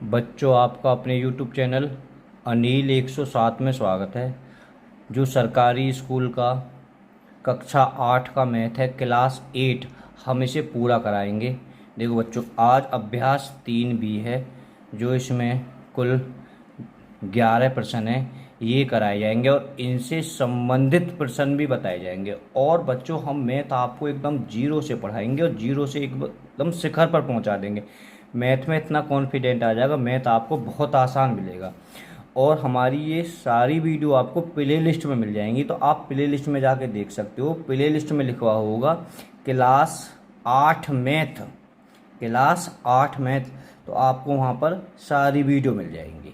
बच्चों, आपका अपने YouTube चैनल अनिल 107 में स्वागत है। जो सरकारी स्कूल का कक्षा 8 का मैथ है, क्लास 8, हम इसे पूरा कराएंगे। देखो बच्चों, आज अभ्यास 3 भी है, जो इसमें कुल 11 प्रश्न हैं, ये कराए जाएंगे और इनसे संबंधित प्रश्न भी बताए जाएंगे। और बच्चों, हम मैथ आपको एकदम जीरो से पढ़ाएंगे और जीरो से एकदम शिखर पर पहुंचा देंगे। मैथ में इतना कॉन्फिडेंट आ जाएगा, मैथ आपको बहुत आसान मिलेगा। और हमारी ये सारी वीडियो आपको प्ले लिस्ट में मिल जाएंगी, तो आप प्ले लिस्ट में जाके देख सकते हो। प्ले लिस्ट में लिखा होगा क्लास 8 मैथ, क्लास 8 मैथ, तो आपको वहाँ पर सारी वीडियो मिल जाएंगी।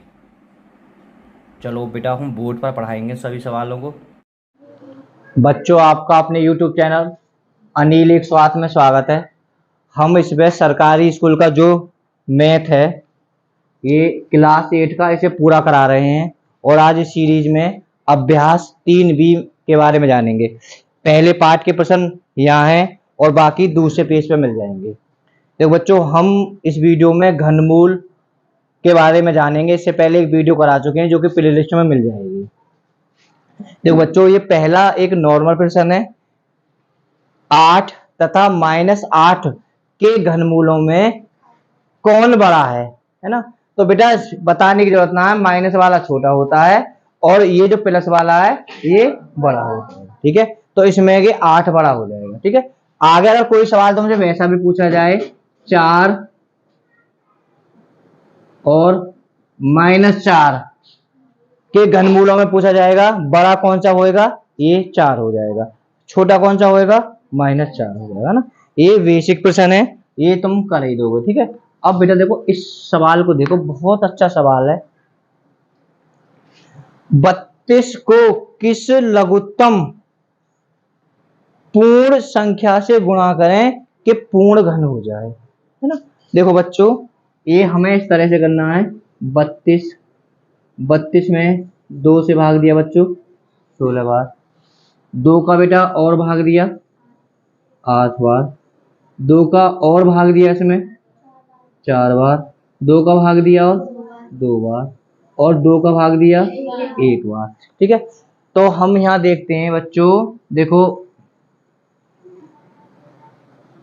चलो बेटा, हम बोर्ड पर पढ़ाएंगे सभी सवालों को। बच्चों, आपका अपने YouTube चैनल अनिल 108 में स्वागत है। हम इसमें सरकारी स्कूल का जो मैथ है, ये क्लास 8 का, इसे पूरा करा रहे हैं। और आज इस सीरीज में अभ्यास 3B के बारे में जानेंगे। पहले पार्ट के प्रश्न यहाँ हैं और बाकी दूसरे पेज पे मिल जाएंगे। देखो बच्चों, हम इस वीडियो में घनमूल के बारे में जानेंगे। इससे पहले एक वीडियो करा चुके हैं जो कि प्ले लिस्ट में मिल जाएगी। देखो बच्चों, ये पहला एक नॉर्मल प्रश्न है। 8 तथा -8 के घनमूलों में कौन बड़ा है ना। तो बेटा बताने की जरूरत ना है, माइनस वाला छोटा होता है और ये जो प्लस वाला है ये बड़ा होता है। ठीक है, तो इसमें ये 8 बड़ा हो जाएगा। ठीक है, आगे अगर कोई सवाल तुमसे वैसा भी पूछा जाए, 4 और -4 के घनमूलों में पूछा जाएगा, बड़ा कौन सा होएगा, ये 4 हो जाएगा। छोटा कौन सा होएगा, -4 हो जाएगा ना। ये बेसिक प्रश्न है, ये तुम कर ही दोगे। ठीक है, अब बेटा देखो इस सवाल को, देखो बहुत अच्छा सवाल है। 32 को किस लघुत्तम पूर्ण संख्या से गुणा करें कि पूर्ण घन हो जाए, है ना। देखो बच्चों, ये हमें इस तरह से करना है। 32 में 2 से भाग दिया बच्चों 16 बार, 2 का बेटा और भाग दिया 8 बार, 2 का और भाग दिया इसमें 4 बार, 2 का भाग दिया और 2 बार, और 2 का भाग दिया 1 बार। ठीक है, तो हम यहाँ देखते हैं बच्चों, देखो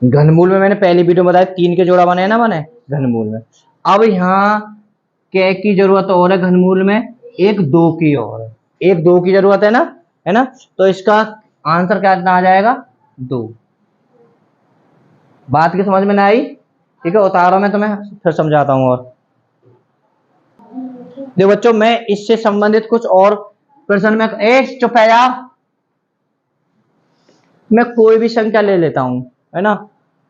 घनमूल में मैंने पहली वीडियो में बताया 3 के जोड़ा बने ना, बने घनमूल में। अब यहाँ क्या की जरूरत और है घनमूल में, एक 2 की और है, एक 2 की जरूरत है ना। तो इसका आंसर क्या आ जाएगा, 2। बात की समझ में ना आई? ठीक है, उतारो, मैं तुम्हें फिर समझाता हूँ। और देखो बच्चों, मैं इससे संबंधित कुछ और प्रश्न में, चुप है यार, मैं कोई भी संख्या ले लेता हूं, है ना,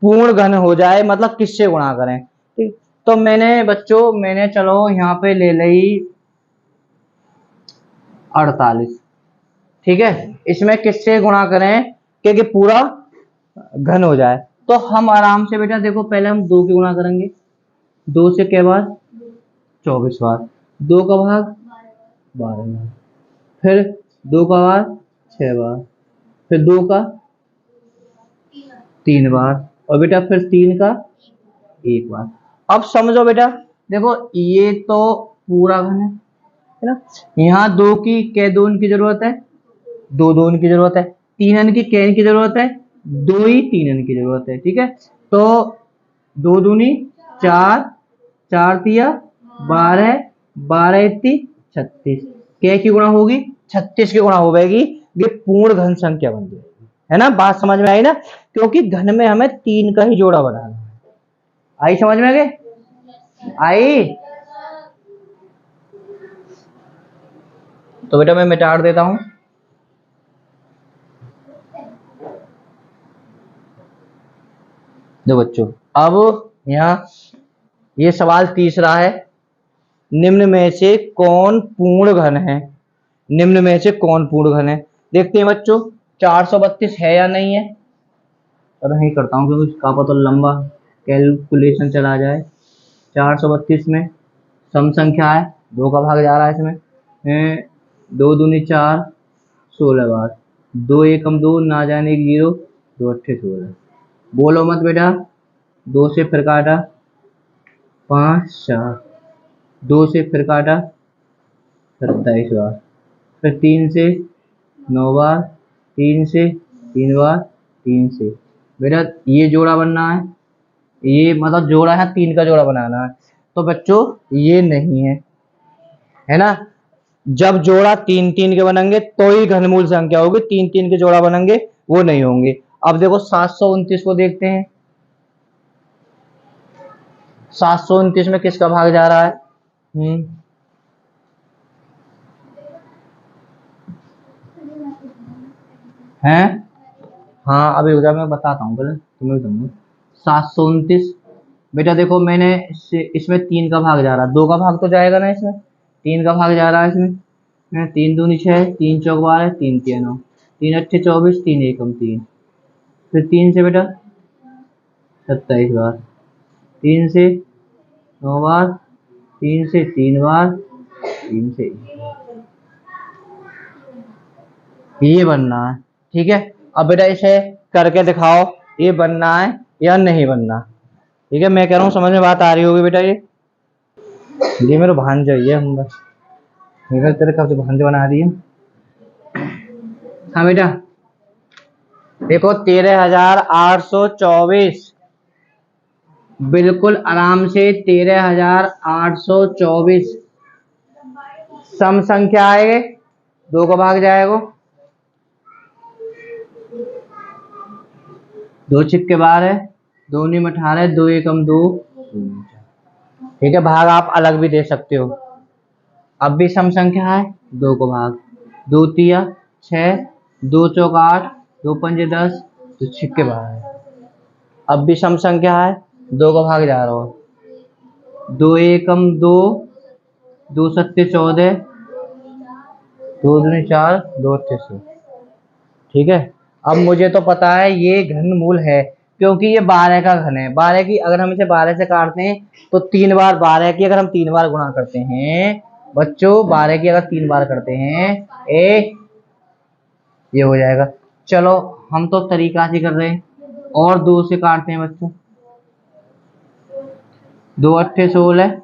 पूर्ण घन हो जाए, मतलब किससे गुणा करें। ठीक, तो मैंने चलो यहाँ पे ले ली 48। ठीक है, इसमें किससे गुणा करें क्योंकि पूरा घन हो जाए। तो हम आराम से बेटा देखो, पहले हम 2 की गुणा करेंगे। 2 से क्या बार, 24 बार, 2 का भाग 12 बार, फिर 2 का भाग 6 बार, फिर 2 का 3 बार, और बेटा फिर 3 का 1 बार। अब समझो बेटा, देखो ये तो पूरा घन है ना। यहाँ 2 की कै दून की जरूरत है, 2 दून की जरूरत है, 3 अन की कैन की जरूरत है, 2 ही 3 अन की जरूरत है। ठीक है, तो 2 दूनी 4, 4 तिया 12, 12 इतनी 36, कै की गुणा होगी 36 की गुणा होगी, ये पूर्ण घन संख्या बन जाएगी, है ना। बात समझ में आई ना, क्योंकि घन में हमें 3 का ही जोड़ा बनाना है। आई समझ में? आगे आई? तो बेटा मैं मिटा देता हूं। दो बच्चों, अब यहाँ ये सवाल तीसरा है, निम्न में से कौन पूर्ण घन है, निम्न में से कौन पूर्ण घन है। देखते हैं बच्चों, 432 है या नहीं है। और नहीं करता हूँ क्योंकि इसका तो लंबा कैलकुलेशन चला जाए। 432 में सम संख्या है, 2 का भाग जा रहा है इसमें, 2 दूनी 4, 16 बार, 2 एकम 2, ना जाने 0, 2 अट्ठे 16। बोलो मत बेटा, 2 से फिर काटा 5 4, 2 से फिर काटा 27 बार, फिर 3 से 9 बार, 3 से 3 बार, 3 से। बेटा ये जोड़ा बनना है, ये मतलब जोड़ा है, 3 का जोड़ा बनाना है। तो बच्चों ये नहीं है ना। जब जोड़ा 3 3 के बनेंगे तो ही घनमूल संख्या होगी, 3 3 के जोड़ा बनेंगे वो नहीं होंगे। अब देखो 729 को देखते हैं। 729 में किसका भाग जा रहा है? हैं? हाँ अभी रुक जा, मैं बताता हूँ पहले तुम्हें बताऊंगा। 729 बेटा देखो मैंने इसमें 3 का भाग जा रहा है, 2 का भाग तो जाएगा ना, इसमें 3 का भाग जा रहा है इसमें। 3 दूनी 6, 3 चौक 12, 3 तिया 9, 3 अट्ठे 24, 3 एकम 3, फिर 3 से बेटा 27 बार, 3 से 9 बार, 3 से 3 बार, 3 से ये बनना है। ठीक है, अब बेटा इसे करके दिखाओ, ये बनना है या नहीं बनना। ठीक है, मैं कह रहा हूँ समझ में बात आ रही होगी बेटा। ये मेरा भांजा ही है, हम बस तेरे कब से भांजे बना दिए। हाँ बेटा देखो 13,824, बिल्कुल आराम से 13,824 सम संख्या आएगी, 2 का भाग जाएगा, 2 छिक्के 12, 2 नीम 18, 2 एकम 2। ठीक है, भाग आप अलग भी दे सकते हो। अब भी सम संख्या है, 2 को भाग, 2 तिया 6, 2 चौक 8, 2 पंजे 10, 2 छिक्के 12। अब भी सम संख्या है, 2 का भाग जा रहा हो, 2 एकम 2, 2 सत्ते 14, 2 दूनी 4, 2 अट्ठे 16। ठीक है, अब मुझे तो पता है ये घनमूल है, क्योंकि ये 12 का घन है। 12 की अगर हम इसे 12 से काटते हैं तो 3 बार 12 की अगर हम 3 बार गुणा करते हैं बच्चों, 12 की अगर 3 बार करते हैं ये हो जाएगा। चलो हम तो तरीका से कर रहे हैं, और 2 से काटते हैं बच्चों, 2 अट्ठे 16,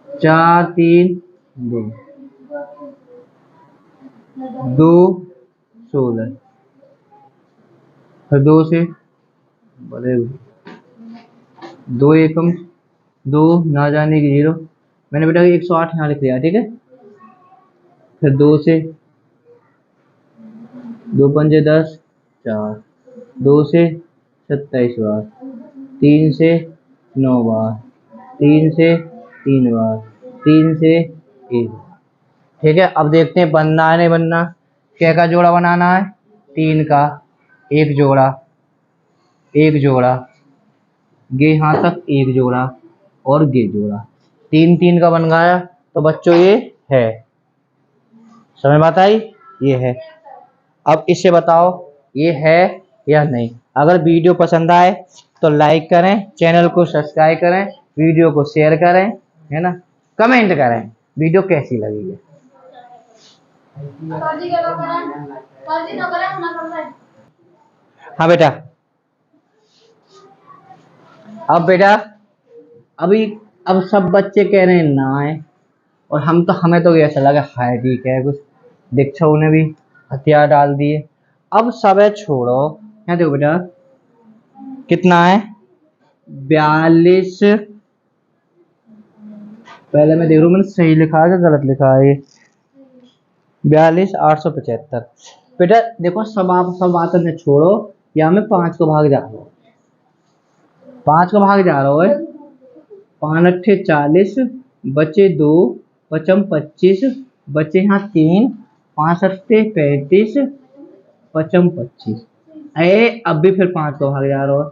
4 3 2, 2 16, फिर 2 से बड़े 2 एकम 2 ना जाने की 0, मैंने बेटा 108 यहाँ लिख दिया। ठीक है, फिर 2 से 2 पंजे 10 4, 2 से 27 बार, 3 से 9 बार, 3 से 3 बार, 3 से 1 बार। ठीक है, अब देखते हैं बनना है नहीं बनना। क्या का जोड़ा बनाना है? 3 का, एक जोड़ा, एक जोड़ा, गे यहाँ तक एक जोड़ा और गे जोड़ा, 3 3 का बन गया। तो बच्चों ये है, समझ बात आई, ये है। अब इससे बताओ ये है या नहीं। अगर वीडियो पसंद आए तो लाइक करें, चैनल को सब्सक्राइब करें, वीडियो को शेयर करें, है ना, कमेंट करें वीडियो कैसी लगी है। हाँ बेटा, अब बेटा अब सब बच्चे कह रहे हैं ना है, और हमें तो ऐसा लगा हाय ठीक है, कुछ दीक्षा ने भी हथियार डाल दिए। अब सब है छोड़ो, यहाँ देखो बेटा कितना है 42, पहले मैं देख रहा हूँ मैंने सही लिखा है कि गलत लिखा है। 42,875 बेटा देखो, सब बात ने छोड़ो, यहाँ में 5 को भाग जा रहा हूँ, 5 को भाग जा रहा है, 5 अट्ठे 40, बचे 2, पचम 25, बचे यहाँ 3, 5 सत्ते 35, पचम 25। अब भी फिर 5 को भाग जा रहा है,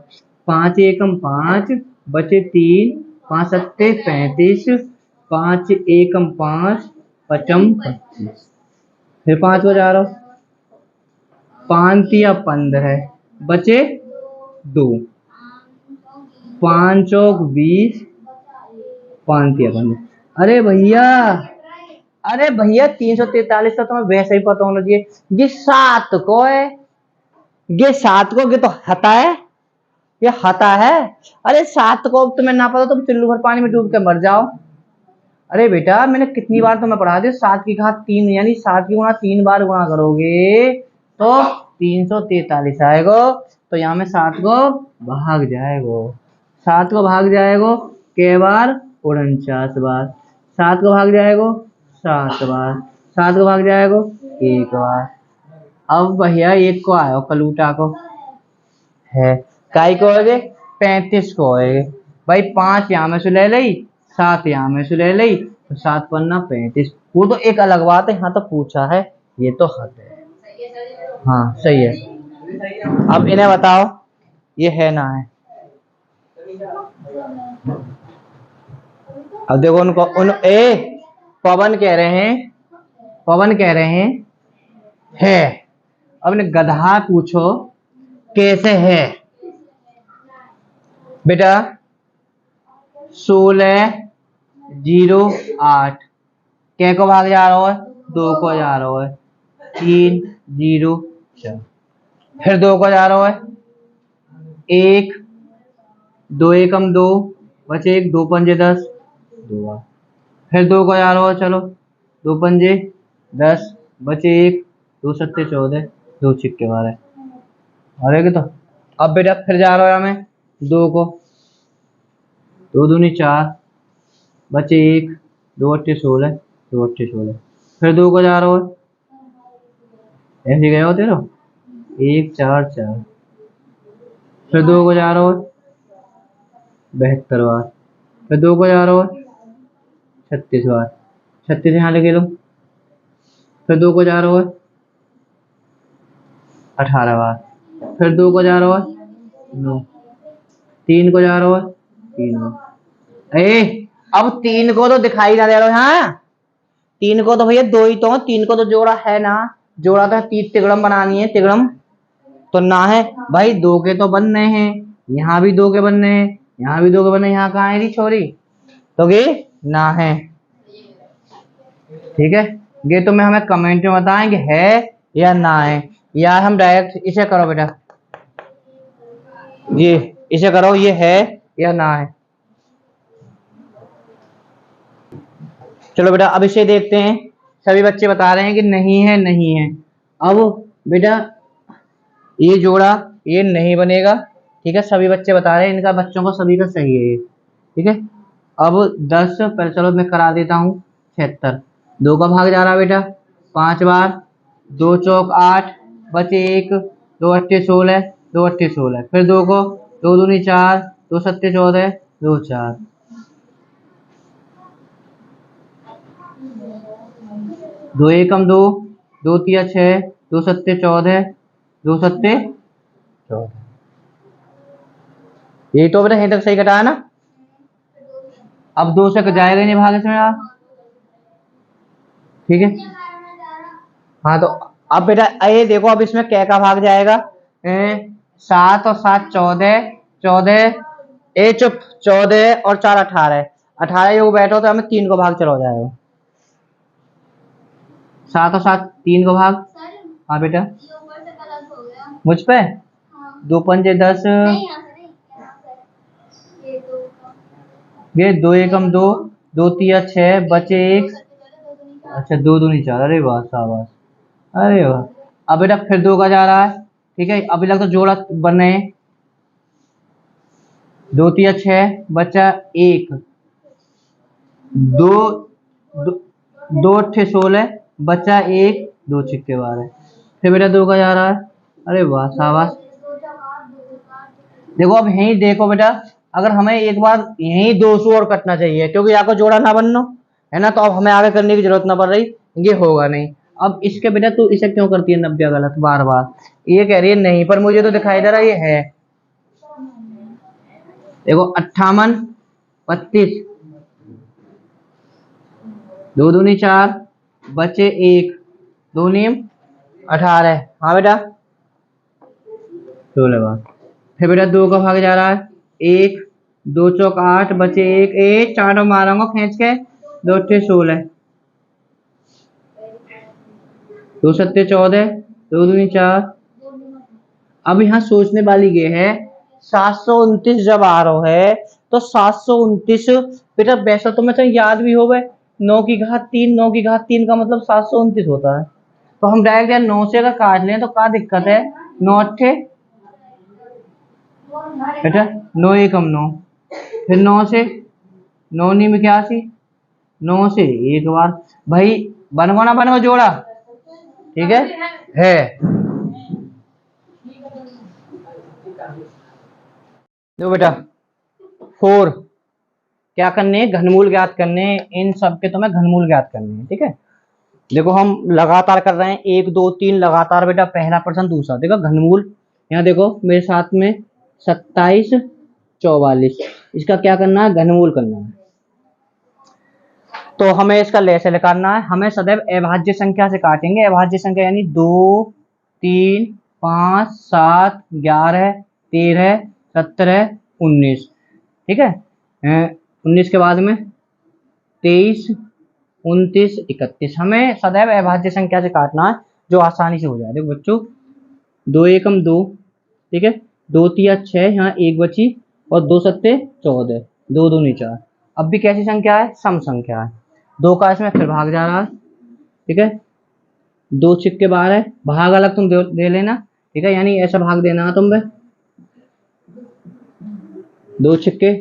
5 एकम 5, बचे 3, 5 सत्ते 35, 5 एकम 5, पचम 25, फिर 5 को जा रहा हूँ, 5 तिया 15, बचे 2, 5 चौक 20, 5 तिया 15। अरे भैया 343 का तुम्हें वैसे ही पता होना चाहिए, ये 7 को है, ये 7 को ये तो हता है, ये हता है। अरे 7 को तुम्हें ना पता तुम चुल्लू भर पानी में डूब के मर जाओ। अरे बेटा मैंने कितनी बार तुम्हें पढ़ा दिया, 7 की घात 3 यानी 7 की गुणा 3 बार गुणा करोगे तो 343 आएगा। तो यहाँ में 7 को भाग जाएगो, 7 को भाग जाएगो के बार 49 बार, 7 को भाग जाएगो 7 बार, 7 को भाग जाएगो 1 बार। अब भैया 1 को आयो कलूटा को है, काई को होगे 35 को होगे। भाई 5 यहाँ में से ले ली, 7 यहाँ में से ले ली, तो 7 पन्ना 35। वो तो एक अलग बात है, यहाँ तो पूछा है, ये तो हद है। हाँ सही है। अब इन्हें बताओ ये है ना है। अब देखो उनको पवन कह रहे हैं, पवन कह रहे हैं है। अब ने गधा पूछो कैसे है। बेटा 16 0 8 क्या को भाग जा रहा है, 2 को जा रहा है, 3 0 4, फिर 2 को जा रहा है 1, 2 एकम 2 बचे 1, 2 पंजे 10 2 बार, फिर 2 को जा रहा है, चलो 2 पंजे 10 बचे 1, 2 सत्ते 14 2 छिक्के 12। अरे तो अब बेटा फिर जा रहा है हमें 2 को, 2 दूनी 4 बचे 1, 2 अट्ठे 16 2 अट्ठे 16, फिर 2 को जा रहा है, ऐसे गए होते ना 1 4 4, फिर 2 को जा रहा है 72 बार, फिर 2 को जा रहा है 36 बार, 36 यहाँ लिखे लो, फिर 2 को जा रहा है 18 बार, फिर 2 को जा रहा है 9, 3 को जा रहा है 3 बार। अब 3 को तो दिखाई ना दे रहा। हाँ 3 को तो भैया 2 ही तो, 3 को तो जोड़ा है ना, जोड़ा तो 3 तिगड़म बनानी है, तिगड़म तो ना है भाई। 2 के तो बनने हैं, यहाँ भी 2 के बनने हैं, यहाँ भी 2 के बनने, यहाँ कहाँ है री छोरी, तो ये ना है। ठीक है, ये तुम्हें हमें कमेंट में बताएं कि है या ना है, या हम डायरेक्ट इसे करो बेटा, ये इसे करो, ये है या ना है। चलो बेटा अब इसे देखते हैं। सभी बच्चे बता रहे हैं कि नहीं है नहीं है। अब बेटा ये जोड़ा ये नहीं बनेगा। ठीक है, सभी बच्चे बता रहे हैं, इनका बच्चों को सभी का सही है ये। ठीक है, अब 10 पहले चलो मैं करा देता हूँ 76, 2 का भाग जा रहा बेटा 5 बार, 2 चौक 8 बचे 1, 2 अट्ठे 16 2 अट्ठे 16, फिर 2 को, 2 दूनी 4 2 सत्ते 14 2 4, 2 एकम 2 2 तिया 6 2 सत्ते 14 2 सत्ते 14। यही तो बेटा यहीं तक सही कटा है ना। अब 2 से जाएगा ही नहीं भाग इसमें यार। ठीक है, हाँ तो अब बेटा ये देखो, अब इसमें क्या का भाग जाएगा, 7 और 7 14 14 चुप 14 और 4 18 18 ये बैठो तो हमें 3 को भाग चला जाएगा, 7 और 7 3 को भाग। हाँ बेटा मुझ पे 2 पंजे 10, ये 2 एकम 2 2 तिया 6 बचे 1, अच्छा 2 दूनी 4, अरे वाह शाबाश, अरे वाह। अब बेटा फिर 2 का जा रहा है। ठीक है, अभी तक तो जोड़ा बने, 2 तिया 6 बचा 1, 2 2 अट्ठे 16 बचा 1, 2 छिक्के 12, फिर बेटा 2 का जा रहा है, अरे वाह शाबाश। देखो अब यहीं देखो बेटा, अगर हमें एक बार यहीं 200 और कटना चाहिए, क्योंकि यहाँ को जोड़ा ना बनना है ना, तो अब हमें आगे करने की जरूरत ना पड़ रही, ये होगा नहीं। अब इसके बेटा तू इसे क्यों करती है 90 गलत बार बार, ये कह रही है नहीं, पर मुझे तो दिखाई दे रहा ये है। देखो 58 32 2 दूनी 4 बचे 1 2 नीम 18। हाँ बेटा 16 बार, फिर बेटा 2 का भाग जा रहा है 1 2 चौक 8 बचे 1 4 मारूंगा खींच के, 2 अट्ठे 16 2 सत्ते 14 2 दूनी 4। अब यहाँ सोचने वाली ये है 729 जब आ रहा है तो 729 बेटा वैसा तो मैं चाहे याद भी हो गए, 9 की घात 3, 9 की घात 3 का मतलब 729 होता है। तो हम डायरेक्ट यार 9 से अगर काट लें तो क्या दिक्कत है, 9 अट्ठे बेटा 9 एकम 9, फिर 9 से 9 नीम 81, 9 से एक बार भाई बनवा ना बनवा जोड़ा, ठीक है। देखो बेटा 4 क्या करने, घनमूल ज्ञात करने, इन सब के तुम्हें घनमूल ज्ञात करने हैं, ठीक है। देखो हम लगातार कर रहे हैं, 1 2 3 लगातार बेटा, पहला प्रश्न दूसरा देखो घनमूल। यहाँ देखो मेरे साथ में 27 44, इसका क्या करना है, घनमूल करना है। तो हमें इसका लैसे निकालना है, हमें सदैव अभाज्य संख्या से काटेंगे। अभाज्य संख्या यानी 2 3 5 7 11 13 17 19, ठीक है। 19 के बाद में 23 29 31, हमें सदैव अभाज्य संख्या से काटना है जो आसानी से हो जाए। देखो बच्चों 2 एकम 2, ठीक है, 2 तिया 6, यहाँ एक बची और 2 सत्ते 14, 2 दूनी 4। अब भी कैसी संख्या है, सम संख्या है। 2 का इसमें फिर भाग जा रहा है, ठीक है। 2 छिक्के 12, भाग अलग तुम दे लेना, ठीक है, यानी ऐसा भाग देना है तुम 2 छिक्के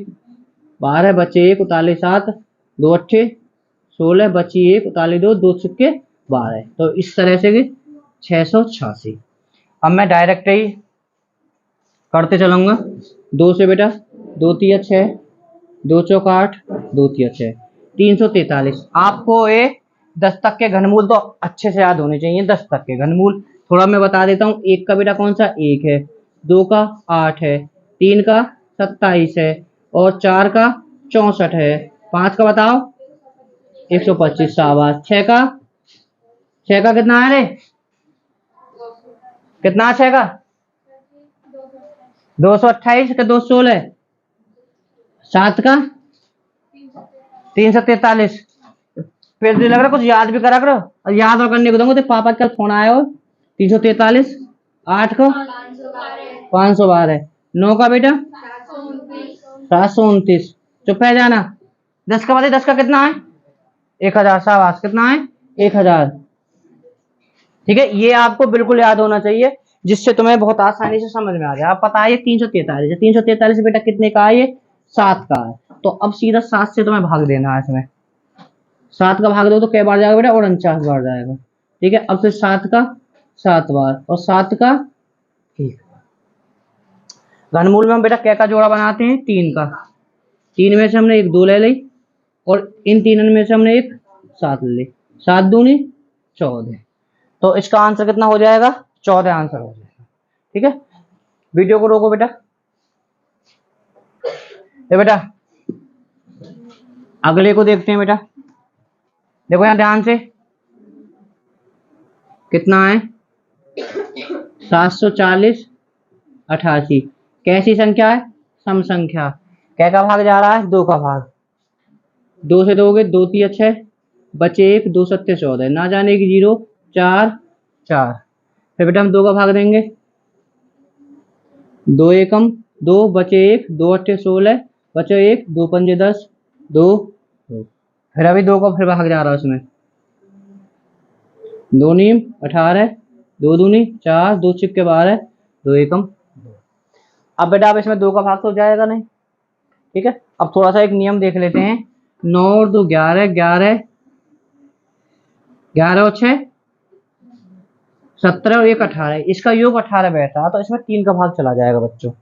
12 बचे 1 उताले 7, 2 अट्ठे 16 बची 1 उताले 2, 2 छिक्के 12। तो इस तरह से 686। अब मैं डायरेक्ट ही करते चलूंगा 2 से बेटा, 2 तिया 6, 2 चौक 8, 2 तिया 6, 343। आपको ये 10 तक के घनमूल तो अच्छे से याद होने चाहिए। 10 तक के घनमूल थोड़ा मैं बता देता हूँ। 1 का बेटा कौन सा, 1 है, 2 का 8 है, 3 का 27 है और 4 का 64 है, 5 का बताओ 125, शाबाश। 6 का कितना है रे, कितना 6 का 228 का 216, 7 का 343। फिर लग रहा कुछ याद भी करा करो, और याद और करने को दूंगा तो पापा का फोन आया हो। 343, 8 को 512, 9 का बेटा 729, चुप है जाना। 10 का बताइए, 10 का कितना है 1000, शाबाश, कितना है 1000, ठीक है। ये आपको बिल्कुल याद होना चाहिए जिससे तुम्हें बहुत आसानी से समझ में आ जाए। आप पता है 343 है, 343 बेटा कितने का है, ये 7 का है। तो अब सीधा 7 से तुम्हें भाग देना है, इसमें 7 का भाग दो तो कै बार जाएगा बेटा, 49 बार जाएगा, ठीक है। अब फिर 7 का 7 बार और 7 का 1। घनमूल में हम बेटा कै का जोड़ा बनाते हैं, 3 का। 3 में से हमने एक 2 ले ली और इन 3 में से हमने एक 7 ले ली, 7 दूनी 14। तो इसका आंसर कितना हो जाएगा, 14 आंसर हो जाएगा, ठीक है। वीडियो को रोको बेटा। ये बेटा अगले को देखते हैं बेटा। देखो यहां ध्यान से, कितना है 740 88, कैसी संख्या है, सम संख्या। कै का भाग जा रहा है, 2 का भाग, 2 से दोगे 2 तिया 6, बचे 1, 2 सत्ते 14, ना जाने की 0, 4 4। फिर बेटा हम 2 का भाग देंगे, 2 एकम 2, बचे 1, 2 अट्ठे 16, बचे 1, 2 पंजे 10, 2 2। फिर अभी 2 का फिर भाग जा रहा है उसमें, 2 नीम 18, 2 दूनी 4, 2 छिक्के 12, 2 एकम 2। अब बेटा अब इसमें 2 का भाग तो जाएगा नहीं, ठीक है। अब थोड़ा सा एक नियम देख लेते हैं, 9 और 2 11, 11 11 और 6 17 और 1 18, इसका योग 18 बैठा, तो इसमें 3 का भाग चला जाएगा बच्चों।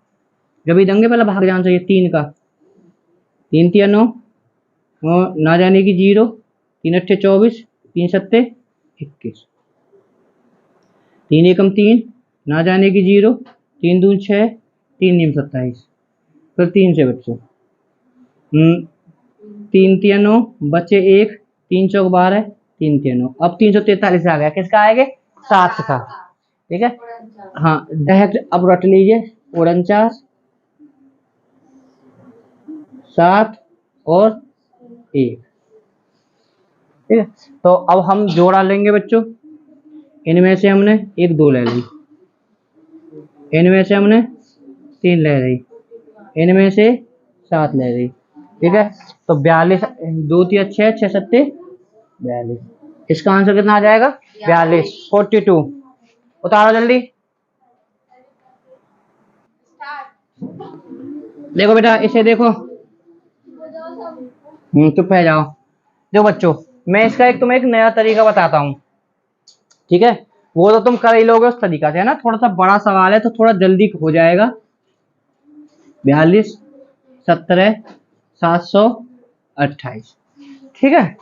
जब दंगे पहले भाग जाना चाहिए 3 का, 3 तिया 9 और ना जाने की 0, 3 अट्ठे 24, 3 सत्ते 21, 3 एकम 3, ना जाने की 0, 3 दून 6, 3 नीम 27। फिर 3 से बच्चों 3 तिया 9, बचे 1, 3 चौक 12, 3 तिया 9। अब 343 आ गया, किसका आएगा 7 का, ठीक है। हाँ डायरेक्ट अब रट लीजिए 49 7 और 1, ठीक है। तो अब हम जोड़ा लेंगे बच्चों, इनमें से हमने एक 2 ले ली, इनमें से हमने 3 ले ली, इनमें से 7 ले गई। ठीक है, तो 42, 2 तिया 6, 6 सत्ते 42। इसका आंसर कितना आ जाएगा? 42, 42। उतारो जल्दी। देखो बेटा, इसे देखो। चुप है जाओ। देखो बच्चों, मैं इसका तुम्हें एक नया तरीका बताता हूँ। ठीक है, वो तो तुम कर ही लोगे उस तरीका से, है ना। थोड़ा सा बड़ा सवाल है तो थोड़ा जल्दी हो जाएगा। 42, 17, 728। ठीक है,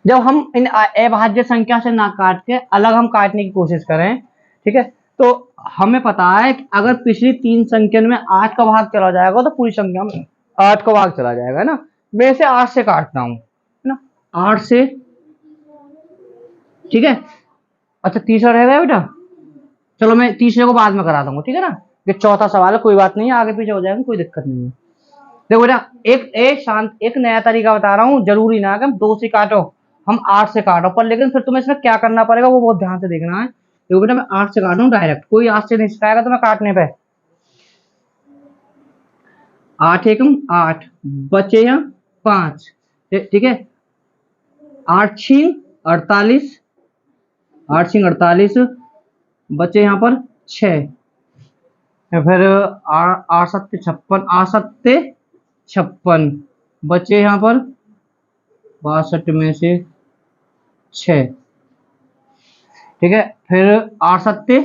जब हम इन अभाज्य संख्या से ना काट के अलग हम काटने की कोशिश करें, ठीक है, तो हमें पता है कि अगर पिछली 3 संख्या में 8 का भाग चला जाएगा तो पूरी संख्या में 8 का भाग चला जाएगा, है ना। मैं इसे 8 से काटता हूं, है ना, 8 से। ठीक है, अच्छा तीसरा रह गया बेटा। चलो मैं तीसरे को बाद में करा दूंगा, ठीक है ना। ये चौथा सवाल है, कोई बात नहीं है, आगे पीछे हो जाएगा, कोई दिक्कत नहीं है। देखो बेटा, एक नया तरीका बता रहा हूँ। जरूरी ना कि हम 2 से काटो, हम 8 से काटो, पर लेकिन फिर तुम्हें इसमें क्या करना पड़ेगा वो बहुत ध्यान से देखना है। देखो बेटा, मैं 8 से काटूं डायरेक्ट, कोई 8 से नहीं सिखाएगा तुम्हें काटने पे। 8 एकम 8, बचे यहाँ 5। ठीक है, 8 छीन 48, 8 छीन 48, बचे यहाँ पर 6। फिर 8 सत्ते 56, 8 सत्ते 56, बचे यहाँ पर 62 में से 6। ठीक है, फिर 8 सत्ते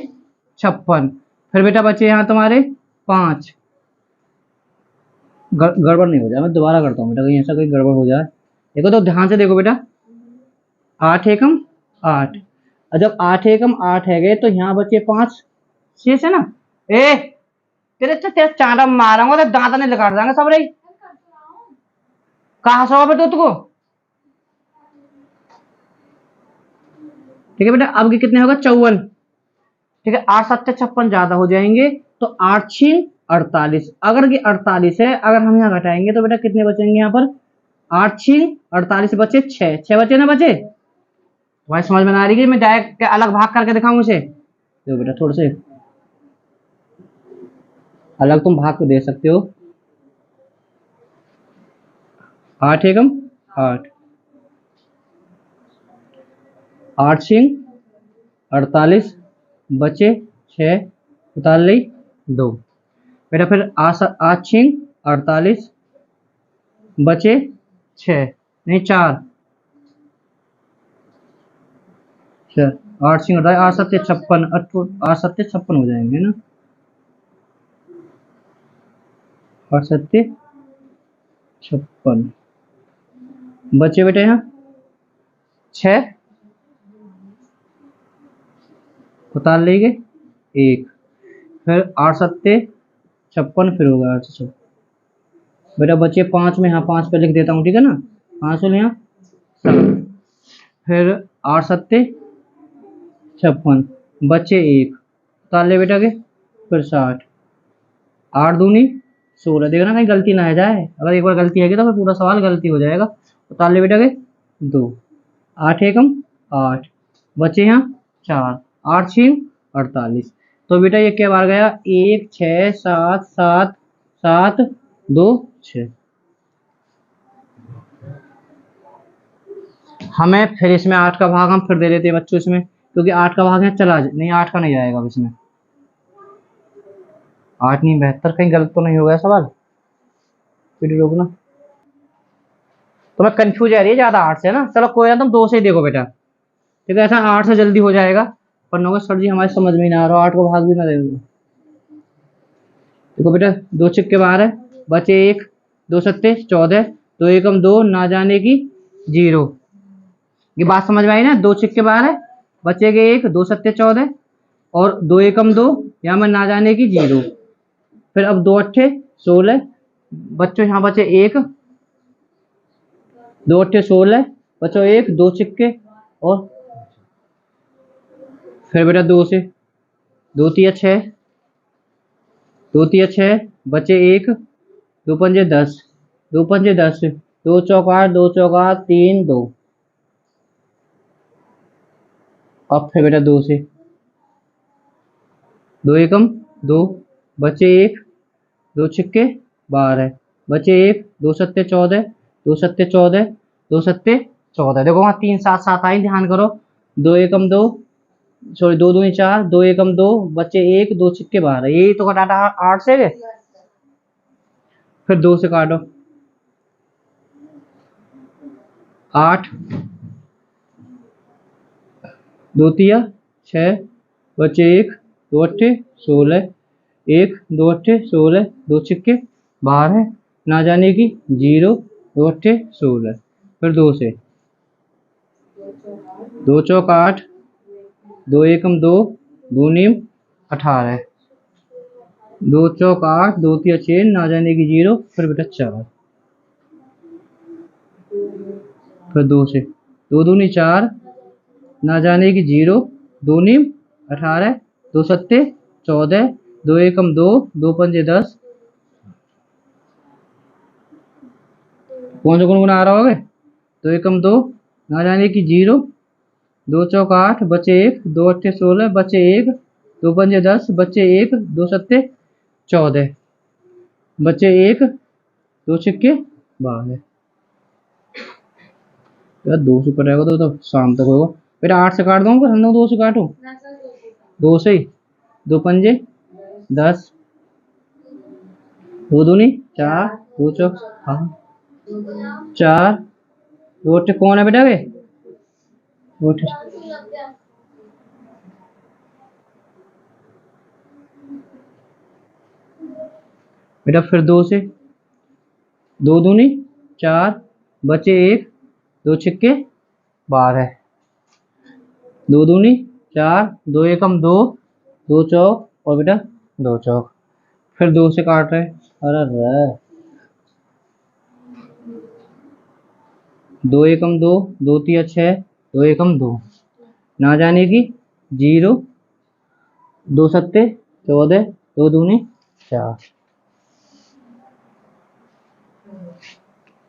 56, फिर बेटा बचे यहाँ तुम्हारे 5। गड़बड़ नहीं हो जाए, मैं दोबारा करता हूँ बेटा, कहीं ऐसा कोई गड़बड़ हो जाए। देखो तो ध्यान से देखो बेटा, 8 एकम 8, और जब 8 एकम 8 है गए तो यहाँ बचे 5 शेष, है ना। ए तेरे चांटा मारूंगा तो दांत नहीं निकाल देंगे सब रही। कहाँ से बेटा तुझको? ठीक है बेटा, अब कितने होगा? 54। ठीक है, 8 सत्ते 56 ज्यादा हो जाएंगे, तो 8 छीन 48। अगर ये 48 है, अगर हम यहाँ घटाएंगे तो बेटा कितने बचेंगे यहाँ पर? 8 छीन 48 बचे 6, 6 बचे ना बचे। भाई समझ में आ रही है? मैं डायरेक्ट अलग भाग करके दिखाऊं इसे? तो बेटा थोड़े से अलग तुम भाग को दे सकते हो। 8 एकम 8, 8 छीन 48, बचे 6, उतार ली 2। बेटा फिर 8 छीन 48, बचे 6, नहीं 4, 8 छीन 48, 8 सत्ते 56, 8 सत्ते 56 हो जाएंगे ना। 8 सत्ते 56, बचे बेटा यहाँ 6, उतार लेंगे 1, फिर 8 सत्ते 56, फिर होगा 8 से 56। बेटा बचे 5 में, यहाँ 5 पे लिख देता हूँ, ठीक है ना। 5 हो यहाँ 7, फिर 8 सत्ते 56, बचे 1, उतार ले बेटा के, फिर 60, 8 दूनी 16। देखना कहीं गलती ना आ जाए, अगर एक बार गलती आएगी तो फिर पूरा सवाल गलती हो जाएगा। उतार ले बेटा के 2, 8 एकम 8, बचे यहाँ 4, 8 छीन 48। तो बेटा ये क्या बार गया? 1 6 7 7 7 2 6। हमें फिर इसमें 8 का भाग हम फिर दे देते हैं बच्चों इसमें, क्योंकि 8 का भाग यहाँ चला नहीं, 8 का नहीं जाएगा अब इसमें। 8 नहीं 72, कहीं गलत तो नहीं हो गया सवाल? फिर रोकना, तो मैं कंफ्यूज आ रही है ज्यादा 8 से ना। चलो कोई ना, तुम 2 से ही देखो बेटा, ठीक है, ऐसा 8 से जल्दी हो जाएगा। पर नौका सर जी हमारे समझ में ही ना आ रहा, 8 को भाग भी ना दे। देखो बेटा 2 छिक्के 12, बचे 1, 2 सत्ते 14, 2 एकम 2, ना जाने की 0। ये बात समझ में आई ना? 2 छिक्के 12, बचेगे 1, 2 सत्ते 14, और 2 एकम 2, यहाँ में ना जाने की 0। फिर अब 2 अट्ठे 16, बच्चों यहाँ बचे 1, 2 अट्ठे 16, बचो 1, 2 छिक्के, और फिर बेटा 2 से 2 तिया 6, 2 तिया 6, बचे 1, 2 पंजे 10, 2 पंजे 10, 2 चौक 8, 2 चौक 8, 3 2। अब फिर बेटा 2 से 2 एकम 2, बचे 1, दो छिक्के 12, बचे एक, दो सत्ते 14, दो सत्ते 14, दो सत्ते 14। देखो वहां 3 7 7 आई, ध्यान करो। दो एकम दो, सॉरी दो दूनी 4, दो एकम दो, बचे एक, दो छिक्के 12। यही तो काटा 8 से गए। फिर 2 से काटो, 8, दो तिया 6, बचे एक, दो अट्ठे 16, एक, दो अट्ठे 16, दो छिक्के 12, ना जाने की 0, दो अट्ठे 16। फिर 2 से, दो चौक 8, दो एकम दो, दो नीम 18, दो चौक 8, दो तिया 6, ना जाने की 0, फिर बेटा 4। फिर 2 से, दो दूनी 4, ना जाने की 0, दो नीम 18, दो सत्ते 14, दो एकम दो, दो पंजे 10। कौन सा गुनगुना आ रहा होगा? दो एकम दो, ना जाने की 0, दो चौक 8, बचे एक, दो अट्ठे 16, बचे एक, दो पंजे 10, बचे एक, दो सत्ते 14, बचे एक, दो छिक्के 12। यार 2 से कटेगा तो शाम तक होगा। फिर 8 से काट दूंगा, हम लोग 2 से काटो, 2 से ही, दो पंजे 10, दो दूनी 4, दो चौक 4, दो अट्ठे कौन है बेटा? वे दो अट्ठे बेटा। फिर 2 से, दो दूनी 4, बचे एक, दो छिक्के 12, दो दूनी 4, दो एकम दो, दो चौक और बेटा दो चौक। फिर 2 से काट रहे, अरे रे, दो एकम दो, दो तिया 6, दो एकम दो, ना जाने की 0, दो सत्ते 14, दो दूनी 4।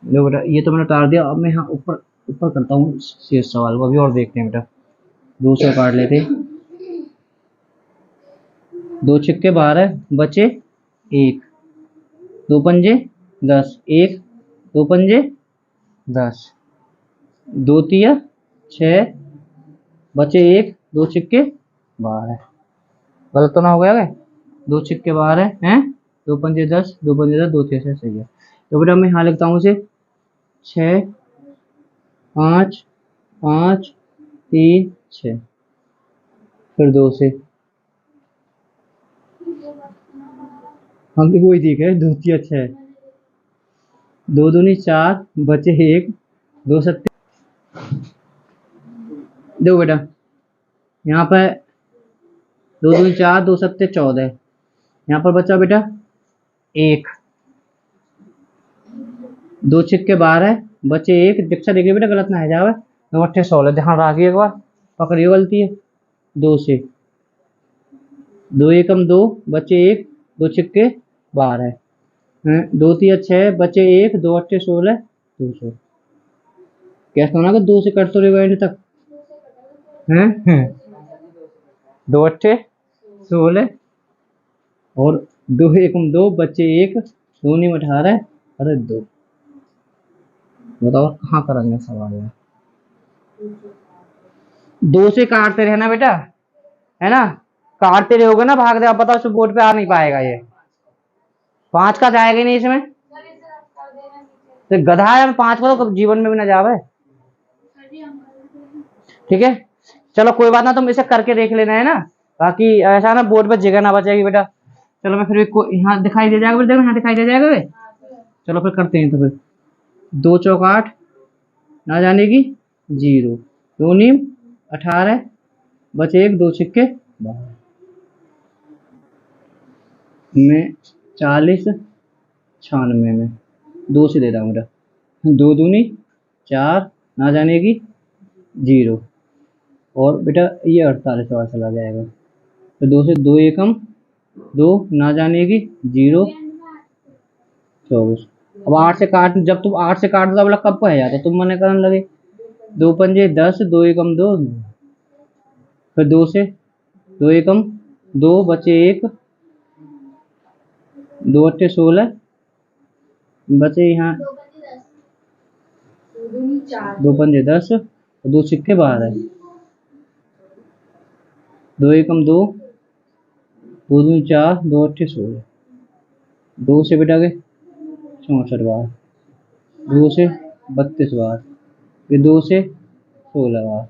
देखो बेटा, ये तो मैंने उतार दिया। अब मैं यहाँ ऊपर ऊपर करता हूँ शेष सवाल को, अभी और देखते हैं बेटा। 2 से काट लेते, दो छिक्के 12, बचे एक, दो पंजे 10, एक, दो पंजे 10, दो तिया 6, बचे एक, दो छिक्के 12। गलत तो ना हो गया है? दो छिक्के 12 हैं, दो पंजे 10, दो पंजे 10, दो तिया 6, सही है। तो बेटा मैं यहाँ लिखता हूँ इसे 6 5 5 3 6। फिर 2 से, हम तो वही देख रहे हैं, दो तिया 6, दो दूनी 4, बचे एक, दो सत्ते। देखो बेटा, यहाँ पर दो दूनी 4, दो सत्ते 14, यहाँ पर बचा बेटा एक, दो छिक्के 12, बचे एक, दीक्षा देखिए बेटा गलत ना है जावे, दो अट्ठे 16, ध्यान रखिए एक बार, पकड़िए गलती है। 2 से, दो एकम दो, बचे एक, दो छिक्के 12, दो तिया 6, बचे एक, दो अट्ठे 16, 200। कैसे होना कि 2 से कट तो रहेगा एंड तक, हैं? दो अट्ठे 16 और दो एकम दो, बचे एक, दो नीम 18, अरे 2। बताओ कहाँ करेंगे सवाल है? 2 से काटते रहना बेटा, है ना? काटते रहोगे ना, भाग दे, बताओ बोर्ड पे आ नहीं पाएगा ये। 5 का जाएगा ही नहीं इसमें, तो गधा है। 5 का तो जीवन में भी ना जावे। ठीक है, चलो कोई बात ना, तुम इसे करके देख लेना, है ना? बाकी ऐसा ना बोर्ड पे जगह ना बचेगी बेटा। चलो मैं फिर यहाँ दिखाई दे जाएगा, देखो यहाँ दिखाई दे जाएगा वे। चलो फिर करते हैं। तो फिर दो चौक 8, ना जाने की 0, दो नीम 18, बचे एक, दो छिक्के 12, में 40 96 में 2 से दे रहा हूँ बेटा। दो दूनी 4, ना जाने की 0, और बेटा ये 48 और चला जाएगा। तो 2 से, दो एकम दो, ना जाने की 0, 24। अब 8 से काट, जब तुम 8 से काट दो बोला कब को है जाता, तुम मने करने लगे। दो पंजे 10, दो एकम दो, फिर 2 से, दो एकम दो, बचे एक, दो अट्ठे 16 बचे यहाँ, दो पंजे 10 और दो सिक्के 12, दो एकम दो, दो दूनी 4, दो अट्ठे 16, दो से बेटा के 64 बार, दो से 32 बार, फिर दो से 16 बार,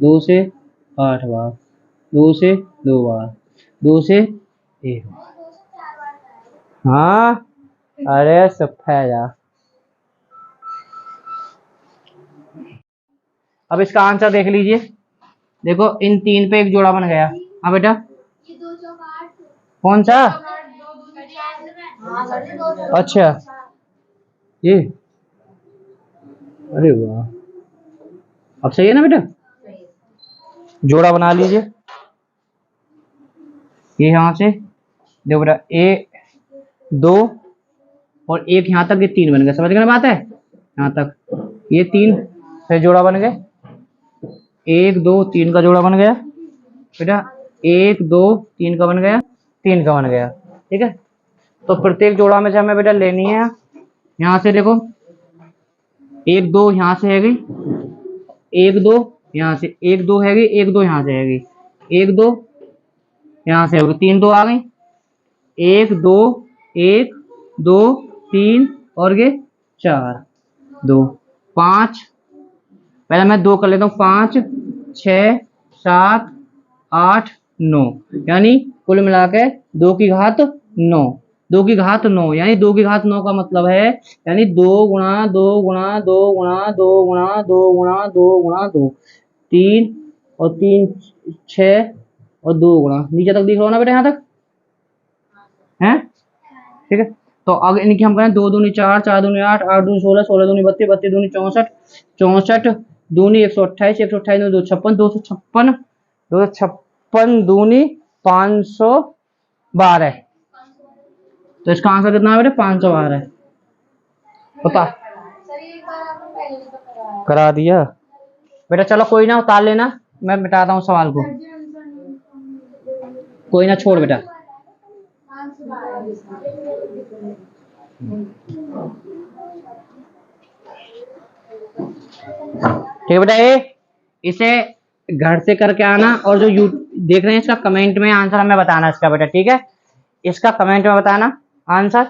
दो से 8 बार, दो से 2 बार, दो से 1 बार। हाँ, अरे सफेदा। अब इसका आंसर देख लीजिए। देखो इन तीन पे एक जोड़ा बन गया। हाँ बेटा, कौन सा? अच्छा, ये, अरे वाह, अब सही है ना बेटा? जोड़ा बना लीजिए। ये यहाँ से देखो बेटा, ए दो और एक यहाँ तक, ये तीन बन गए। समझ गए ना बात है? यहाँ तक ये तीन से जोड़ा बन गए, एक दो तीन का जोड़ा बन गया बेटा, एक दो तीन का बन गया, तीन का बन गया। ठीक है, तो प्रत्येक जोड़ा में से हमें बेटा लेनी है। यहाँ से देखो, एक दो यहाँ से हैगी, एक दो यहाँ से, एक दो हैगी, एक दो यहाँ से हैगी, एक दो यहाँ से होगी, तीन दो आ गई, एक दो, एक दो तीन और ये 4 2 5। पहले मैं दो कर लेता हूँ, 5 6 7 8 9, यानी कुल मिला के 2 की घात 9, 2 की घात 9, यानी 2 की घात 9 का मतलब है, यानी 2 गुणा 2 गुणा 2 गुणा 2 गुणा 2 गुणा 2 गुणा 2, 3 और 3 6 और 2 गुणा, नीचे तक दिख रहा हो ना बेटा? यहाँ तक है? ठीक है, तो अब इनकी हम करें, 2 दूनी 4, 4 दूनी 8, 8 दूनी 16, 16 दूनी 32, 32 दूनी 64, 64 दूनी 128, 128 दूनी 256, 256, 256 दूनी 512। तो इसका आंसर कितना है बेटा? 512। बता, करा दिया बेटा? चलो कोई ना, उतार लेना, मैं मिटाता हूँ सवाल को। कोई ना, छोड़ बेटा। ठीक है बेटा, इसे घर से करके आना, और जो यू देख रहे हैं इसका कमेंट में आंसर हमें बताना इसका बेटा। ठीक है, इसका कमेंट में बताना आंसर।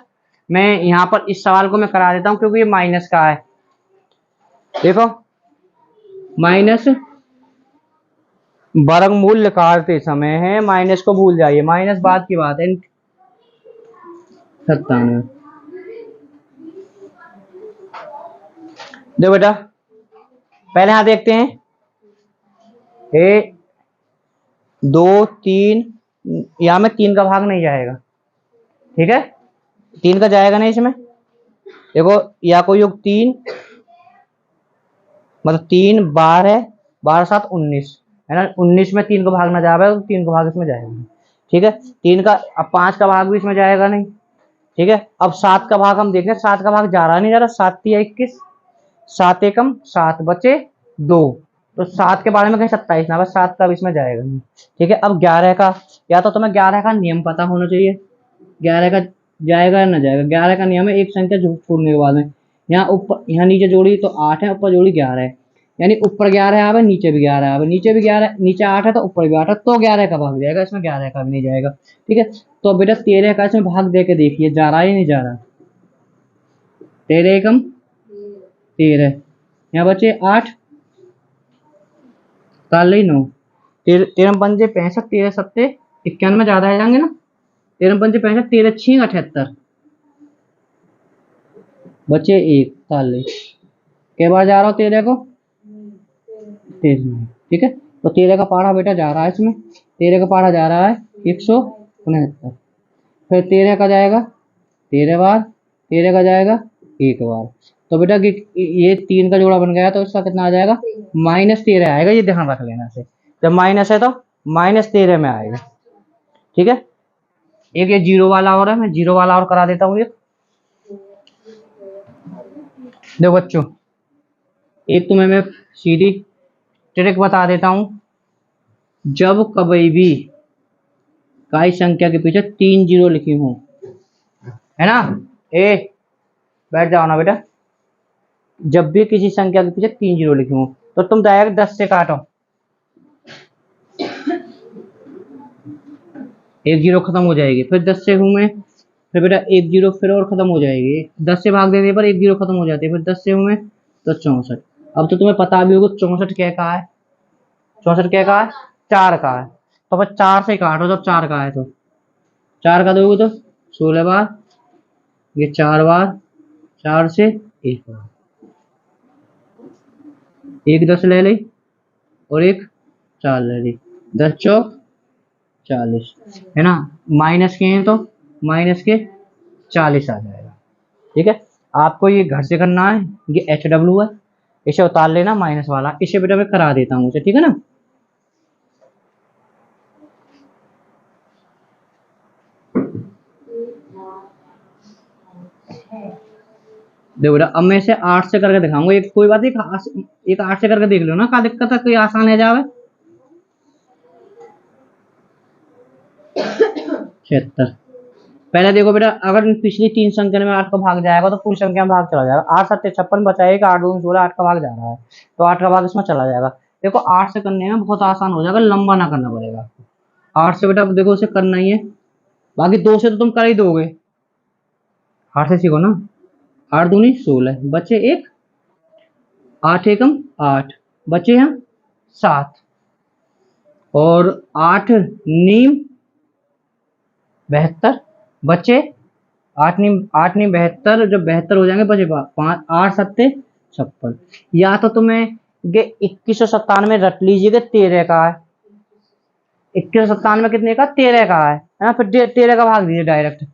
मैं यहाँ पर इस सवाल को मैं करा देता हूँ, क्योंकि ये माइनस का है। देखो, माइनस वर्गमूल निकालते समय है, माइनस को भूल जाइए, माइनस बाद की बात है। 97। देखो बेटा, पहले यहां देखते हैं, ए दो तीन, यहां में 3 का भाग नहीं जाएगा। ठीक है, 3 का जाएगा नहीं इसमें। देखो, या कोई योग 3, मतलब 3 12 है, 12 7 19 है ना, 19 में 3 का भाग ना जाएगा, तो 3 का भाग इसमें जाएगा। ठीक है, 3 का, अब 5 का भाग भी इसमें जाएगा नहीं। ठीक है, अब 7 का भाग हम देख रहे हैं, 7 का भाग जा रहा नहीं, जा रहा। 7 3 21, 7 एकम 7, बचे 2, तो 7 के बारे में कहीं 27 ना, बस 7 का भी इसमें जाएगा नहीं। ठीक है, अब 11 का, या तो तुम्हें 11 का नियम पता होना चाहिए, 11 का जाएगा या ना जाएगा। 11 का नियम है, एक संख्या छोड़ने के बाद में, यहाँ ऊपर, यहाँ नीचे जोड़ी तो 8 है, ऊपर जोड़ी 11 है, यानी ऊपर 11 आवे, नीचे भी 11 आवे, नीचे भी 11, नीचे 8 है तो ऊपर भी 8 है, तो 11 का भाग जाएगा, इसमें 11 का भी नहीं जाएगा। ठीक है, तो बेटा 13 का इसमें भाग दे के देखिए, जा रहा है या नहीं जा रहा? 13 एकम 13, यहाँ बचे 8, काल 9, 13 पंजे 65, 13 सत्ते 91 में ज्यादा आ जाएंगे ना, 13 पंजे 65, 13 6 78, बचे 1, काल के बार जा रहा हूँ 13 को 13 में। ठीक है, तो 13 का पारा बेटा जा रहा है इसमें, 13 का पारा जा रहा है 169, फिर 13 का जाएगा 13 बार, 13 का जाएगा 1 बार, तो बेटा कि ये 3 का जोड़ा बन गया, तो इसका कितना आ जाएगा? -13 आएगा, ये ध्यान रख लेना से, जब माइनस है तो -13 में आएगा। ठीक है, एक ये जीरो वाला और है, मैं जीरो वाला और करा देता हूँ। ये देखो बच्चों, एक तुम्हें मैं सीधी ट्रिक बता देता हूं, जब कभी भी काई संख्या के पीछे 3 जीरो लिखी हूं, है ना। ए बैठ जाओ ना बेटा। जब भी किसी संख्या के पीछे 3 जीरो लिखे हो तो तुम डायरेक्ट 10 से काटो, 1 जीरो खत्म हो जाएगी, फिर 10 से हूं मैं, फिर बेटा 1 जीरो फिर और खत्म हो जाएगी, 10 से भाग देने पर 1 जीरो खत्म हो जाती है, फिर 10 से हूं मैं तो 64। अब तो तुम्हें पता भी होगा 64 क्या का है, 64 क्या का है, 4 का है। तो बस 4 से काटो जब 4 का है तो 4 का दोगे तो 16 बार, ये 4 बार, 4 से 1 बार, 1 10 ले ली और 1 4 ले ली, 10 चौक 40, है ना। माइनस के हैं तो माइनस के 40 आ जाएगा। ठीक है, आपको ये घर से करना है, ये HW है, इसे उतार लेना माइनस वाला, इसे बेटा मैं करा देता हूँ उसे, ठीक है ना। देखो बेटा अब मैं इसे 8 से करके दिखाऊंगा, एक कोई बात नहीं, एक 8 से करके देख लो ना, क्या दिक्कत है, कोई आसान है जावे। 76। पहले देखो बेटा, अगर पिछली 3 संख्या में 8 का भाग जाएगा तो पूरी संख्या में भाग चला जाएगा, 8 7 56 बचाएगा, 8 2 16, 8 का भाग जा रहा है तो 8 का भाग इसमें चला जाएगा। देखो 8 से करने में बहुत आसान हो जाएगा, लंबा ना करना पड़ेगा। 8 से बेटा देखो उसे करना ही है, बाकी 2 से तो तुम कर ही दोगे, 8 से सीखो ना। 8 दूनी 16 बचे 1, 8 एकम 8 बचे हैं 7, और 8 नीम 72 बचे, 8 नीम 72, जब 72 हो जाएंगे बचे 5, 8 सत्ते 56। या तो तुम्हें ये 2197 रट लीजिएगा, 13 का है, 2197 कितने का, 13 का है ना, फिर 13 का भाग दीजिए डायरेक्ट।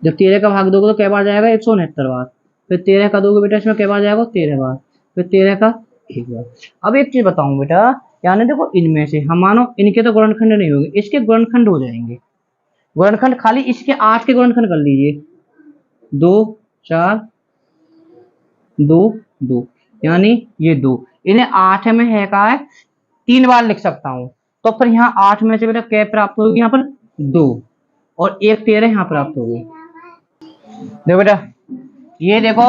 जब 13 का भाग दोगे तो क्या बार जाएगा, 169 बार, फिर 13 का दोगे बेटा इसमें क्या बार जाएगा, 13 बार, फिर 13 का 1 बार। अब एक चीज बताऊं बेटा, यानी देखो इनमें से हम मानो इनके तो गुणनखंड नहीं होंगे, इसके गुणनखंड हो जाएंगे। गुणनखंड खाली इसके 8 के गुणनखंड कर लीजिए, 2 4 2 2, यानी ये 2, इन्हें 8 में है का है 3 बार लिख सकता हूं, तो फिर यहाँ 8 में से बेटा क्या प्राप्त होगी, यहाँ पर 2, और एक 13 यहाँ प्राप्त होगी। देखो बेटा ये देखो,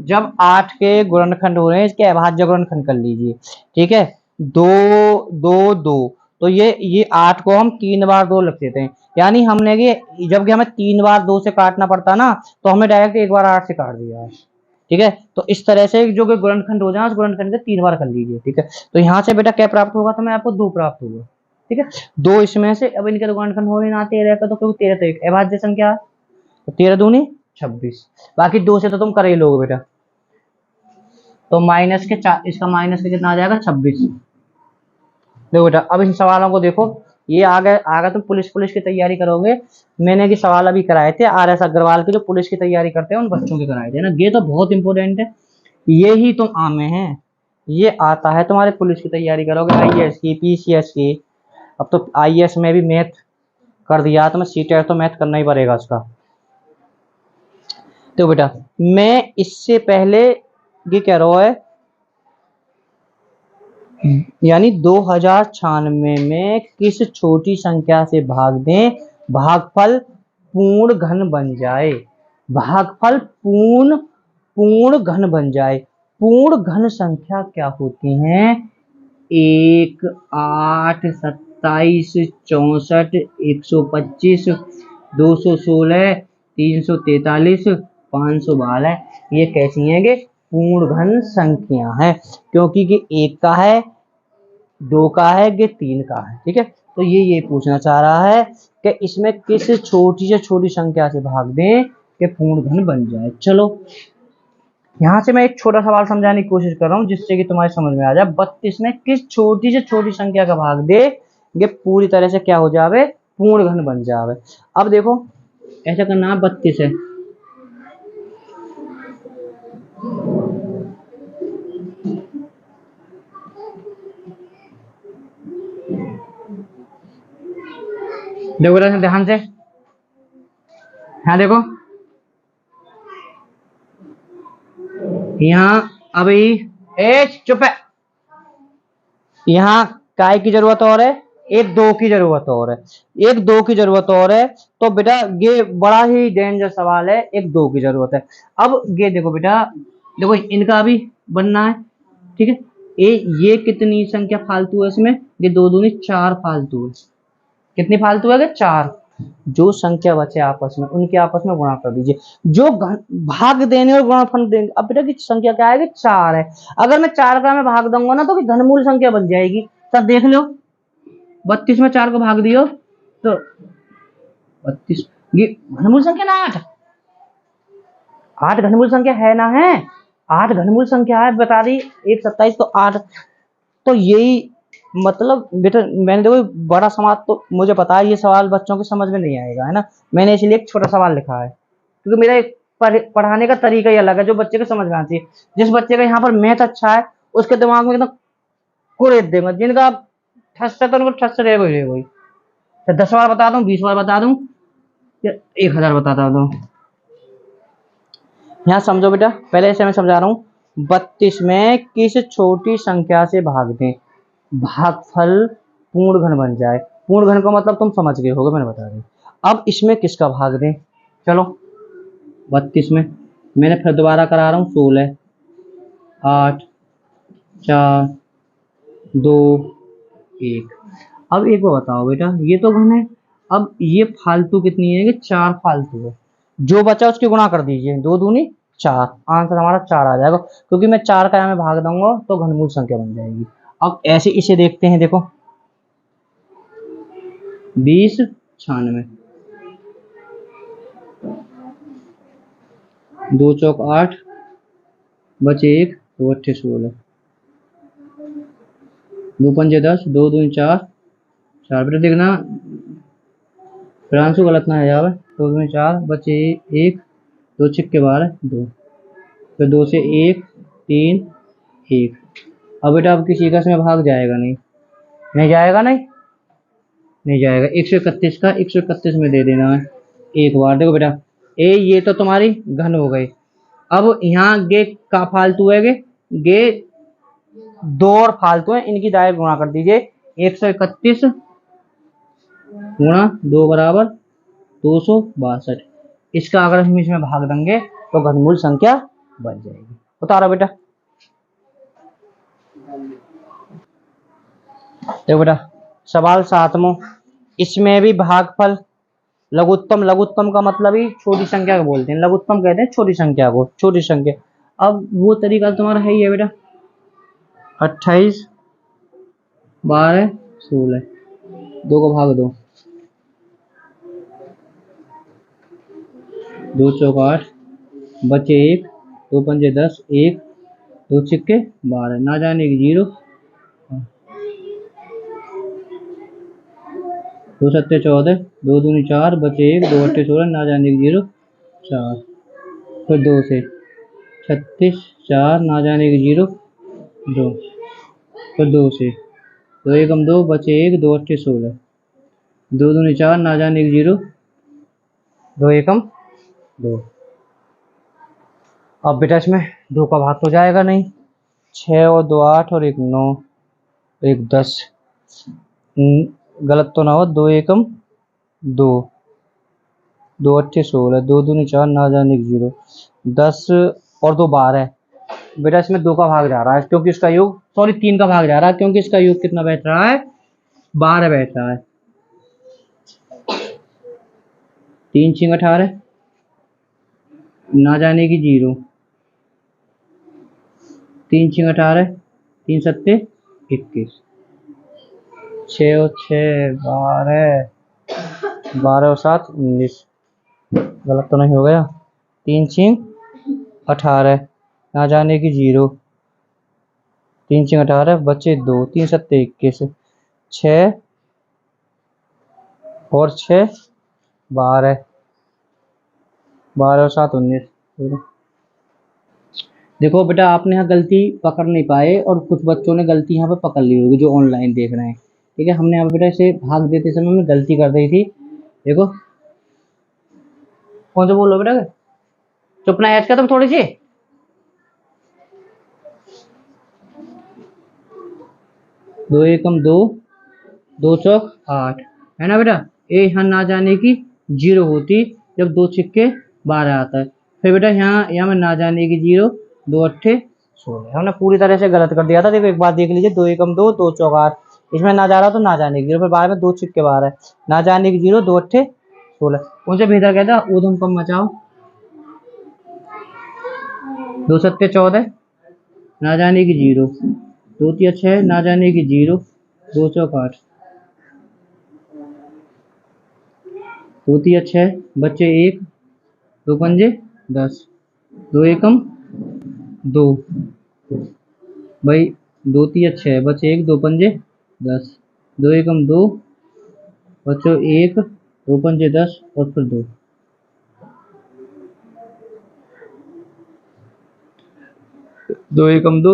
जब 8 के गुणनखंड हो रहे हैं, इसके अभाज्य गुणनखंड कर लीजिए, ठीक है। 2 2 2, तो ये 8 को हम 3 बार 2 लिख देते हैं, यानी हमने ये जब हमें 3 बार 2 से काटना पड़ता ना, तो हमने डायरेक्ट 1 बार 8 से काट दिया है। ठीक है, तो इस तरह से जो कि गुणनखंड हो जाए उस गुणनखंड के 3 बार कर लीजिए। ठीक है, तो यहाँ से बेटा क्या प्राप्त होगा, तो मैं आपको 2 प्राप्त होगा। ठीक है, 2 इसमें से, अब इनके तो गुणनखंड हो ही ना 13 का, तो क्योंकि 13 तो एक अभाज्य संख्या है, तो 13 दूनी 26, बाकी 2 से तो तुम कर ही लोगे बेटा, तो माइनस के इसका माइनस के कितना आ जाएगा, 26। देखो बेटा अब इन सवालों को देखो, ये आगे आगे तुम पुलिस की तैयारी करोगे, मैंने ये सवाल अभी कराए थे RS अग्रवाल के, जो पुलिस की तैयारी करते हैं उन बच्चों के कराए थे ना, ये तो बहुत इंपॉर्टेंट है, ये ही तुम आमे हैं, ये आता है तुम्हारे पुलिस की तैयारी करोगे, IAS की, PCS की। अब तो IAS में भी मैथ कर दिया, तो मैं CTET तो मैथ करना ही पड़ेगा उसका। तो बेटा मैं इससे पहले ये कह रहा है, यानी 2096 में किस छोटी संख्या से भाग दें भागफल पूर्ण घन बन जाए, भागफल पूर्ण घन बन जाए। पूर्ण घन संख्या क्या होती हैं, 1 8 27 64 125 216 343 512, ये कैसी हैं, कि पूर्ण घन संख्या है, क्योंकि ये 1 का है, 2 का है, ये 3 का है। ठीक है, तो ये पूछना चाह रहा है कि इसमें किस छोटी से छोटी संख्या से भाग दें कि पूर्ण घन बन जाए। चलो यहाँ से मैं एक छोटा सवाल समझाने की कोशिश कर रहा हूँ, जिससे कि तुम्हारी समझ में आ जाए। 32 में किस छोटी से छोटी संख्या का भाग दे ये पूरी तरह से क्या हो जावे, पूर्ण घन बन जावे। अब देखो ऐसा करना है, 32 है, देखो ध्यान से, हाँ देखो यहाँ अभी चुप है, यहाँ काय की जरूरत और है, एक दो की जरूरत और है, एक दो की जरूरत और है। तो बेटा ये बड़ा ही डेंजर सवाल है, एक दो की जरूरत है। अब ये देखो बेटा, देखो इनका भी बनना है, ठीक है। ये कितनी संख्या फालतू है इसमें, ये दो दूनी चार फालतू है। कितनी फालतू है, चार। जो संख्या बचे आपस में उनके आपस में गुणा कर दीजिए। जो भाग देने और गुणनफल देंगे। अब बेटा की संख्या क्या है, चार है। अगर मैं चार का मैं भाग दूंगा ना तो कि घनमूल संख्या बन जाएगी। तब देख लो, 32 में 4 को भाग दियो तो 32, ये घनमूल संख्या ना, आठ। आठ घनमूल संख्या है ना, है आठ घनमूल संख्या है, बता दी। एक 27 तो आठ। तो यही मतलब बेटा, मैंने देखो बड़ा सवाल तो मुझे पता है ये सवाल बच्चों के समझ में नहीं आएगा, है ना। मैंने इसलिए एक छोटा सवाल लिखा है, क्योंकि मेरा एक पढ़ाने का तरीका ही अलग है, जो बच्चे को समझ में आती है। जिस बच्चे का यहाँ पर मैथ अच्छा है उसके दिमाग में एकदम कुरेद देगा, जिनका ठस है तो उनको ठस रहेगा ही रहेगा ही। तो 10 बार बता दूं, 20 बार बता दूं, या 1000 बताता दूं। यहाँ समझो बेटा, पहले ऐसे मैं समझा रहा हूँ। 32 में किस छोटी संख्या से भाग दें, भागफल पूर्ण घन बन जाए। पूर्ण घन का मतलब तुम समझ गए होगे, मैंने बता दी। अब इसमें किसका भाग दें, चलो 32 में मैंने फिर दोबारा करा रहा हूँ, 16, 8, 4, 2, 1। अब एक बार बताओ बेटा, ये तो घन है। अब ये फालतू कितनी है, कि चार फालतू है। जो बचा उसकी गुणा कर दीजिए, दो दूनी चार, आंसर हमारा चार आ जाएगा। क्योंकि मैं चार का यहाँ में भाग दूंगा तो घनमूल संख्या बन जाएगी। अब ऐसे इसे देखते हैं, देखो 20, 96, 2 चौक 8, बचे 1, 2 अट्ठे 16, 2 पंजे 10, 2 दूनी 4, 4 बेटा देखना फ्रांसु गलत ना है जावे। 2 दूनी 4, बचे 1, 2 छिक्के 12, 2, फिर 2 से 1, 3, 1। अब बेटा अब किसी का इसमें भाग जाएगा नहीं, नहीं जाएगा, नहीं नहीं जाएगा। 131 का 131 में दे देना है एक बार। देखो बेटा, ये तो तुम्हारी घन हो गई। अब यहाँ गे का फालतू है, गे दो और फालतू है, इनकी डायरेक्ट गुणा कर दीजिए। 131 गुणा 2 बराबर 262। इसका अगर हम इसमें भाग देंगे तो घनमूल संख्या बन जाएगी। उतारो बेटा, देखो बेटा सवाल 7वां। इसमें भी भागफल लघुत्तम, लघुत्तम का मतलब ही छोटी संख्या को बोलते हैं, लघुत्तम कहते हैं छोटी संख्या को, छोटी संख्या। अब वो तरीका तुम्हारा है ही है बेटा, 28, 12, 16, 2 को भाग दो, 2 चौक 8, बचे 1, 2 पंजे 10, 1, 2 छिक्के 12, ना जाने की 0, 2 सत्ते 14, 2 दूनी 4, बचे 1, 2 अट्ठे 16, ना जाने की 0, 4, फिर 2 से 36, 4, ना जाने की 0, 2, फिर 2 से 2 एकम 2, बचे 1, 2 अट्ठे 16, 2 दूनी 4, ना जाने की 0, 2 एकम 2। अब बेटा इसमें 2 का भाग तो जाएगा नहीं, 6 और 2 8 और 1 9, 1 10, गलत तो ना हो, 2 एकम 2, 2 अट्ठे 16, 2 दूनी 4, ना जाने की 0, 10 और 2 12। बेटा इसमें 2 का भाग जा रहा है, क्योंकि इसका योग, सॉरी 3 का भाग जा रहा है, क्योंकि इसका योग कितना बैठ रहा है, 12 बैठ रहा है। 3 6 18, ना जाने की 0, 3 6 18, 3 सत्ते 21, 6 और 6 12, 12 और 7 19, गलत तो नहीं हो गया, 3 6 18, ना जाने की 0, 3 6 18, बचे 2, 3 सत्ते 21, 6 और 6 12, 12 और 7 19। देखो बेटा आपने यहाँ गलती पकड़ नहीं पाए, और कुछ बच्चों ने गलती यहाँ पे पकड़ ली होगी जो ऑनलाइन देख रहे हैं, ठीक है। हमने यहाँ पे बेटा इसे भाग देते समय हमने गलती कर दी थी। देखो कौन सा बोलो बेटा, चुप ना ऐड कर तुम थोड़ी सी। दो एकम 2, दो चौक 8 है ना बेटा। ये यहाँ ना जाने की 0 होती जब 2 छिक्के 12 आता है। फिर बेटा यहाँ में ना जाने की 0, 2 अट्ठे 16। हमने पूरी तरह से गलत कर दिया था। देखो एक बात देख लीजिए, 2 एकम 2, 2 चौक 8, इसमें ना जा रहा तो ना जाने की 0, फिर बाद में 2 छिक्के 12 ना जाने की 0, 2 अट्ठे 16। उनसे बेहतर कहता ऊधम कम मचाओ। 2 सत्ते 14, ना जाने की 0, 2 तिया 6, ना जाने की 0, 2 चौक 8, 2 तिया 6, बच्चे 1, 2 पंजे 10, 2 एकम 2 भाई, 2 तिया 6, बच्चे 1, 2 पंजे 10, 2 एकम 2, बच्चों 1, 2 पंजे 10 और फिर 2, 2 एकम 2,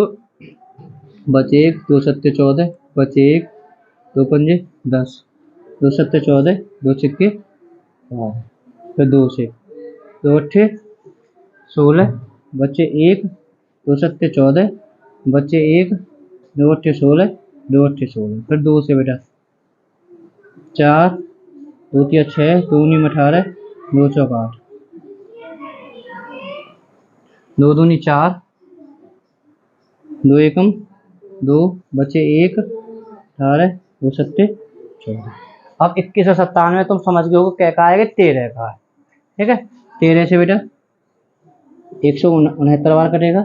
बचे 1, 2 सत्ते 14, बचे 1, 2 पंजे 10, 2 सत्ते 14, 2 छिक्के 12, फिर 2 से 2 अट्ठे 16, बचे 1, 2 सत्ते 14, बचे 1, 2 अट्ठे 16, 2 अट्ठे 16, फिर 2 से बेटा 4, 2 तिया 6, 2 दूनी 18, 2 चौक 8, 2 दूनी 4, 2 एकम 2, बचे 1, 18, 2 सत्ते 14। अब 2197 तुम समझ गए हो क्या का आएगा, 13 का है। ठीक है, 13 से बेटा 169 बार कटेगा,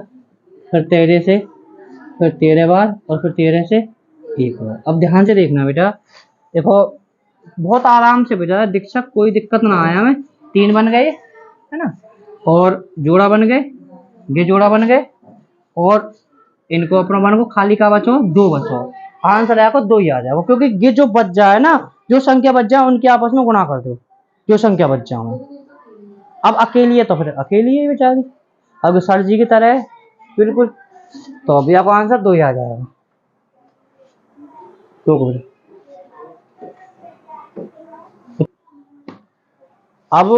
फिर 13 से, फिर 13 बार, और फिर 13 से 1 बार। अब ध्यान से देखना बेटा, देखो बहुत आराम से बेटा, दीक्षक कोई दिक्कत ना आया हमें। 3 बन गए है ना, और जोड़ा बन गए, ये जोड़ा बन गए, और इनको अपना बन को खाली का बचो 2 बचो। आंसर आएगा 2 ही आ जाएगा, क्योंकि ये जो बच जाए ना, जो संख्या बच जाए उनके आपस में गुणा कर दो, जो संख्या बच जाए। अब अकेली है तो फिर अकेली है बेचारी, अब सर जी की तरह है बिल्कुल, तो अभी आपको आंसर 2 ही आ जाएगा। तो अब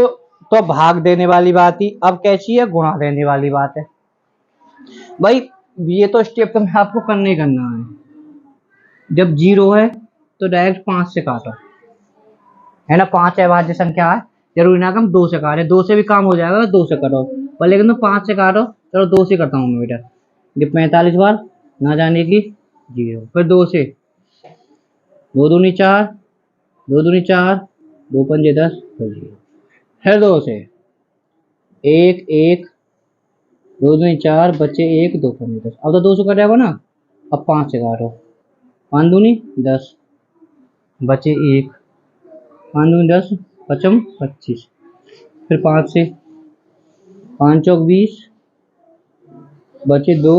तो भाग देने वाली बात ही, अब कैसी है, गुणा देने वाली बात है भाई। ये तो स्टेप तो मैं आपको करना ही करना है। जब 0 है तो डायरेक्ट 5 से काटो, है ना, 5 अभाज्य संख्या है, जरूरी ना कि हम 2 से काटे, 2 से भी काम हो जाएगा, 2 से काटो पर, लेकिन तुम 5 से काटो। चलो 2 से करता हूँ मैं बेटा, ये 45 बार, ना जाने की 0, फिर 2 से, 2 दूनी 4, 2 दूनी 4, 2 पंजे 10, फिर 0, फिर 2 से 1, 1, 2 दूनी 4, बच्चे 1, 2 पंजे 10। अब तो 2 से कटेगा ना, अब 5 से काटो, 5 दूनी 10, बचे 1, 5 दूनी 10, पचम 25, फिर 5 से, 5 चौक 20, बचे 2,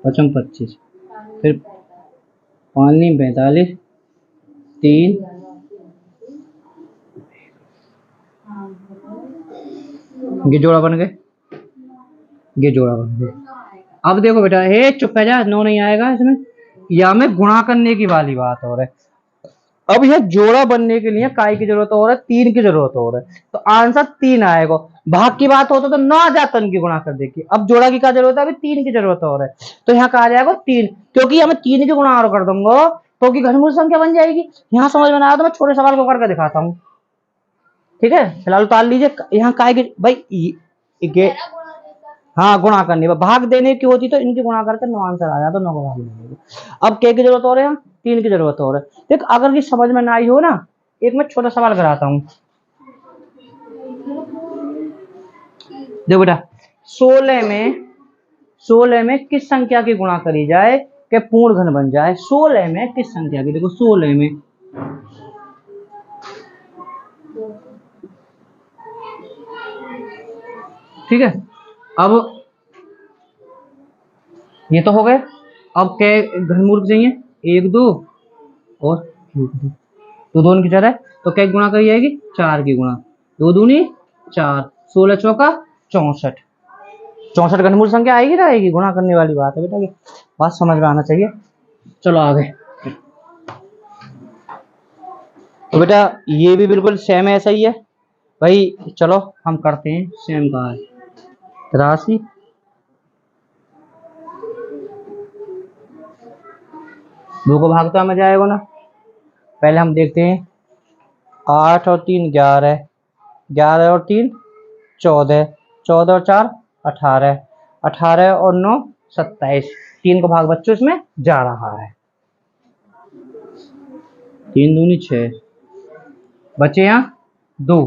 पचम 25, फिर 5 नी 45, 3, ये जोड़ा बन गए, ये जोड़ा बन गए। अब देखो बेटा, हे चुप है जा, 9 नहीं आएगा इसमें, या में गुणा करने की वाली बात हो रही है। अब यह जोड़ा बनने के लिए काय की जरूरत हो रहा है, 3 की जरूरत हो रहा है, तो आंसर 3 आएगा। भाग की बात होता तो 9 आ जाता उनकी गुणा कर देखी, अब जोड़ा की क्या जरूरत है, अभी 3 की जरूरत हो रहा है, तो यहाँ कहा जाएगा 3, क्योंकि मैं 3 की गुणा और कर दूंगा तो की घनमूल संख्या बन जाएगी। यहाँ समझ में ना आया तो मैं छोटे सवाल को करके दिखाता हूँ। ठीक है, फिलहाल उतार लीजिए, यहाँ काय की भाई ये हाँ गुणा करनी, भाग देने की होती तो इनकी गुणा करके 9 आंसर आ जाता, 9 को भाग देने। अब क्या की जरूरत हो रही है, 3 की जरूरत हो रहा है। देख अगर ये समझ में ना आई हो ना, एक मैं छोटा सवाल कराता हूँ। देखो बेटा, 16 में किस संख्या की गुणा करी जाए कि पूर्ण घन बन जाए। 16 में किस संख्या की, देखो 16 में, ठीक है, अब ये तो हो गए। अब क्या घनमूल चाहिए, 1 2 और 1 2, तो दोनों की जगह तो क्या गुणा करी जाएगी, 4 की गुणा, 2 दूनी 4, 16 चौका 64, 64 घनमूल संख्या आएगी ना, आएगी, गुणा करने वाली बात है बेटा, ये बात समझ में आना चाहिए। चलो आगे, तो बेटा ये भी बिल्कुल सेम ऐसा ही है भाई। चलो हम करते हैं सेम का है, राशि दो को भाग तो हमें जाएगा ना। पहले हम देखते हैं 8 और 3 11, 11 और 3 14, 14 और 4 18, 18 और 9 27। 3 को भाग बच्चों इसमें जा रहा है। 3 दूनी 6, बचे यहाँ 2,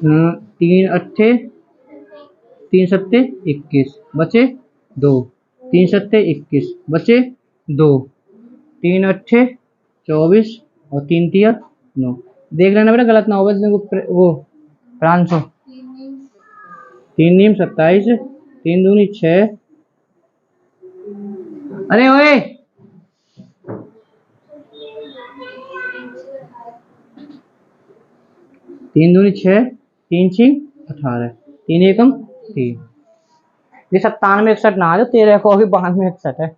3 अट्ठे 3 सत्ते 21, बचे 2, 3 सत्ते 21, बचे 2, 3 अट्ठे 24 और 3 तिया 9। देख लेना बेटा गलत ना हो, बस वो प्रांशु। 3 नीम 27, 3 दूनी 6। अरे ओए 3 दूनी 6, 3 6 18, 3 एकम 3। ये 97 61 ना आ जाओ, 13 को अभी 92 61 है।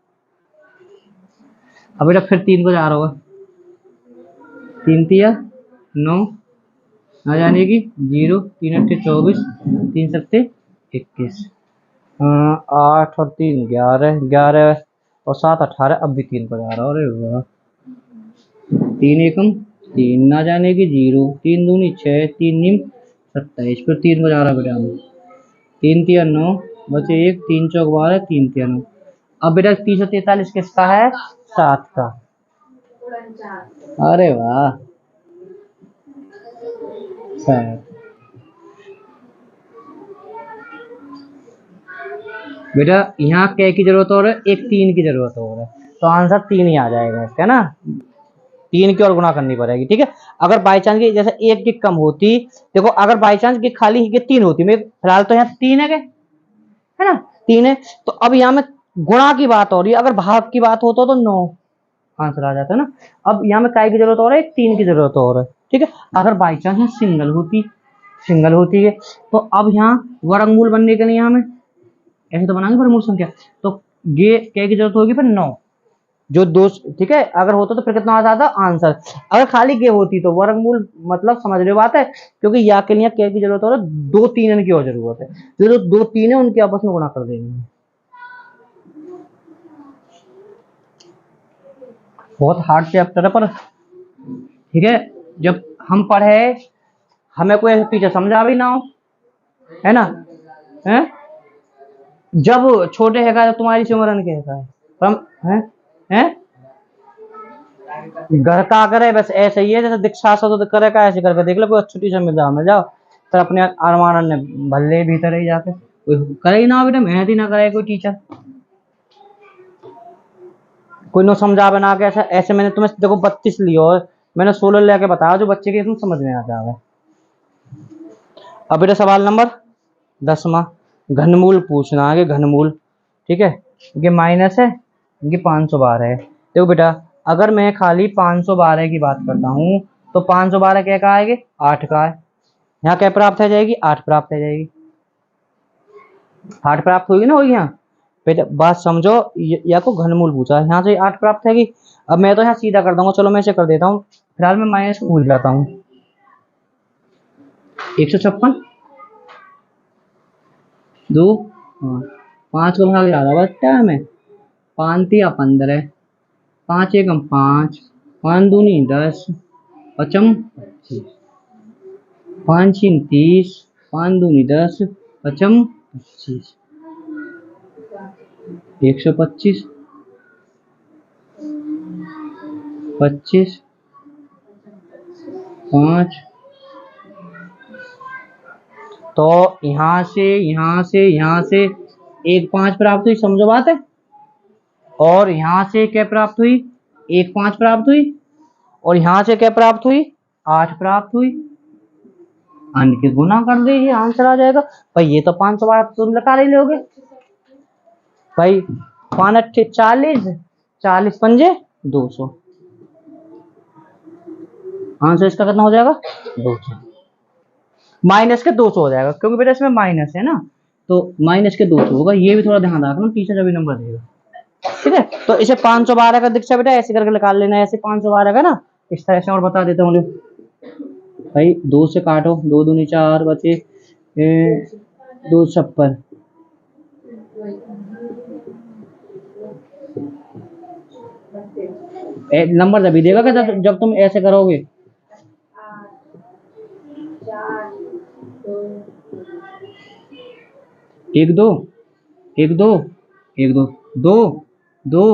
अब बेटा फिर 3 को जा रहा होगा, 3 तिया 9 ना जाने की 0, 3 अट्ठे 24, 3 सत्ते 21, 8 और 3 11, 11 और 7 18। अब भी 3 को जा रहा हो। अरे वाह, 3 एकम 3 ना जाने की 0, 3 दूनी 6, 3 नीम 27, फिर 3 को जा रहा बेटा हम, 3 तिया 9, बचे 1, 3 चौक 12, 3 तिया 9। अब बेटा 343 किसका है? 7 का। अरे वाह, 7। बेटा यहाँ क्या की जरूरत हो रहा है? एक 3 की जरूरत हो रहा है, तो आंसर 3 ही आ जाएगा इसका ना। 3 की और गुणा करनी पड़ेगी, ठीक है। अगर बाई चांस की जैसे एक की कम होती, देखो अगर बाई चांस की खाली की 3 होती, मैं फिलहाल तो यहाँ 3 है ना, 3 है। तो अब यहाँ में गुणा की बात हो रही है, अगर भाग की बात होता तो 9 आंसर आ जाता है ना। अब यहाँ में काय की जरूरत हो रहा है? 3 की जरूरत हो रहा है, ठीक है। अगर बाई चांस सिंगल होती है तो अब यहाँ वर्गमूल बनने के लिए यहाँ में ऐसे तो बनाएंगे वर्गमूल संख्या, तो ये क्या की जरूरत होगी? फिर 9 जो दो, ठीक है। अगर होता तो फिर कितना आ जाता आंसर। अगर खाली के होती तो वर्गमूल, मतलब समझ रहे हो बात है, क्योंकि या के लिए क्या की जरूरत हो रहा है? 2 3 की और जरूरत है। जो 2 3 है उनके आपस में गुणा कर देंगे। बहुत हार्ड चैप्टर है पर ठीक है। जब हम पढ़े, हमें कोई टीचर समझा भी ना हो, है ना, है जब छोटे है तुम्हारी सी उम्र के है घर का करे बस ऐसे ही है, जैसे दीक्षा तो करे का ऐसे करके देख लो, कोई छुट्टी से मिल जाओ तो अपने अरमान ने भले भीतर ही जाके कोई करे ही ना बेटा, मेहनत ही ना करे कोई टीचर, कोई नो समझा बना के ऐसा ऐसे। मैंने तुम्हें देखो 32 लियो और मैंने 16 लेके बताया जो बच्चे के तुम समझ में आ जाए। अब बेटा सवाल नंबर 10वां, घनमूल पूछना आगे, घनमूल, ठीक है। ये माइनस है, ये 512 है। देखो बेटा अगर मैं खाली 512 की बात करता हूँ तो 512 क्या का आएगी? 8 का है। यहाँ क्या प्राप्त हो जाएगी? 8 प्राप्त हो जाएगी। 8 प्राप्त होगी ना, होगी यहाँ बेटा, बात समझो। या तो घनमूल पूछा है, यहाँ से 8 प्राप्त होगी। अब मैं तो यहाँ सीधा कर दूंगा, चलो मैं इसे कर देता हूँ, फिलहाल मैं माइनस को भूल जाता हूँ। 156 2 5 को भाग ज्यादा बचता है हमें, 5 तिया 15, 5 एकम 5, 5 दूनी 10, पचम 25, 5 छीन 30, 5 दूनी 10, पचम 25, 125, 25, 5। तो यहाँ से एक 5 प्राप्त हुई, समझो बात है। और यहाँ से क्या प्राप्त हुई? एक 5 प्राप्त हुई। और यहाँ से क्या प्राप्त हुई? 8 प्राप्त हुई। अन्य के गुना कर दीजिए, आंसर आ जाएगा भाई। ये तो 512 तुम लगा ले लोगे भाई। 5 अट्ठे 40, 40 पंजे 200, आंसर इसका कितना हो जाएगा? 200। माइनस के 200 हो जाएगा, क्योंकि बेटा इसमें माइनस है ना, तो माइनस के 200 होगा। ये भी थोड़ा ध्यान रखना, टीचर जब नंबर देगा, ठीक है। तो इसे 512 का दीक्षा बेटा ऐसे करके निकाल लेना है, ऐसे 512 का ना, इस तरह से। और बता देता हूँ भाई, 2 से काटो, 2 दूनी 4, बचे 2 56, नंबर तभी देगा कि जब तुम ऐसे करोगे। 1 2 1 2 1 2 2 2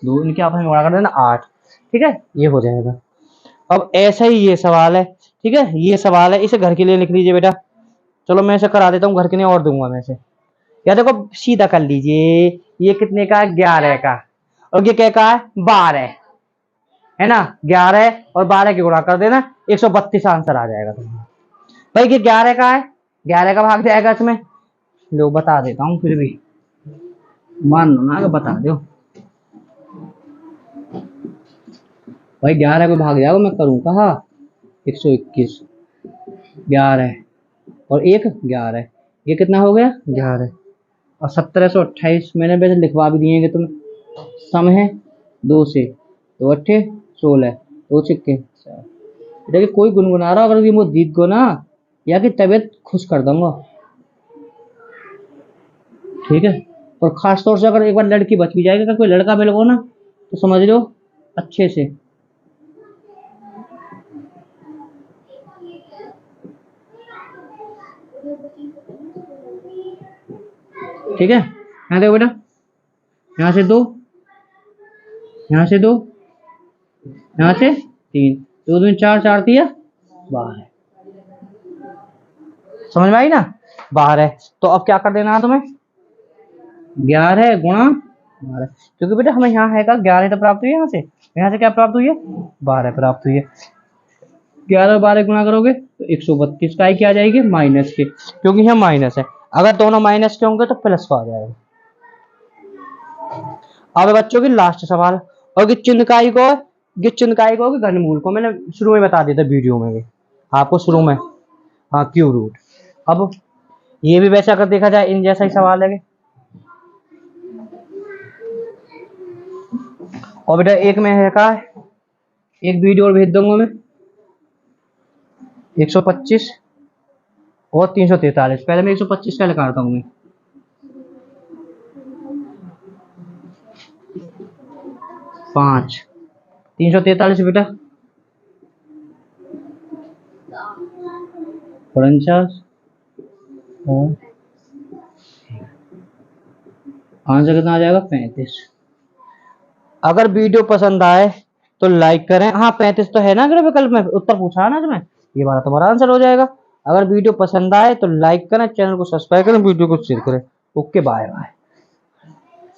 2, इनके आपस में गुणा कर देना 8। ठीक है, ये हो जाएगा। अब ऐसा ही ये सवाल है, ठीक है, ये सवाल है, इसे घर के लिए लिख लीजिए बेटा। चलो मैं इसे करा देता हूँ, घर के लिए और दूंगा मैं इसे। या देखो सीधा कर लीजिए, ये कितने का है? 11 का। और ये क्या का है? 12 है ना। 11 और 12 की गुणा कर देना, 132 आंसर आ जाएगा तुम्हारा। भाई ये 11 का है, 11 का भाग जाएगा इसमें। लो बता देता हूँ, फिर भी मान लो ना कि बता दो। भाई 11 को भाग जाओ, मैं करूँ कहा? 121, 11 और 1 11, ये कितना हो गया? 11 और 1728 मैंने वैसे लिखवा भी दिए कि तुम्हें। सम है 2 से 2 अट्ठे 16, 2 छिक्के 4। देखिए कोई गुनगुना रहा, अगर ये मुझे जीत गो ना, या कि तबीयत खुश कर दूंगा। ठीक है, और खास तौर से अगर एक बार लड़की बच भी जाएगी, अगर कोई लड़का मिल गो ना, तो समझ लो अच्छे से। ठीक है, यहाँ देखो बेटा, यहाँ से 2, यहाँ से 2, यहाँ से 3, 2 2 4, 4 3 12। समझ में आई ना? 12। तो अब क्या कर देना है तुम्हें? 11 गुणा 12, क्योंकि बेटा हमें यहाँ है का 11 तो प्राप्त हुई है, यहाँ से क्या प्राप्त हुई है? 12 प्राप्त हुई है। 11 और 12 गुणा करोगे तो 132 का ही क्या आ जाएगी? माइनस के, क्योंकि यहाँ माइनस है। अगर दोनों माइनस के होंगे तो प्लस का आ जाएगा। अब बच्चों की लास्ट सवाल, और गिच्चुनकाई को कि घनमूल को, मैंने शुरू में बता दिया था वीडियो में भी आपको, शुरू में। हाँ, क्यूब रूट। अब ये भी वैसे अगर देखा जाए इन जैसा ही सवाल है। और बेटा एक में है का, एक वीडियो और भेज दूंगा मैं, 125 और 343। पहले मैं 125 का निकालता हूँ मैं। 5 343 बेटा 49, और आंसर कितना आ जाएगा? 35। अगर वीडियो पसंद आए तो लाइक करें। हाँ 35 तो है ना, अगर विकल्प में उत्तर पूछा है ना तुम्हें, ये वाला तुम्हारा आंसर हो जाएगा। अगर वीडियो पसंद आए तो लाइक करें, चैनल को सब्सक्राइब करें, वीडियो को शेयर करें। Okay, bye bye.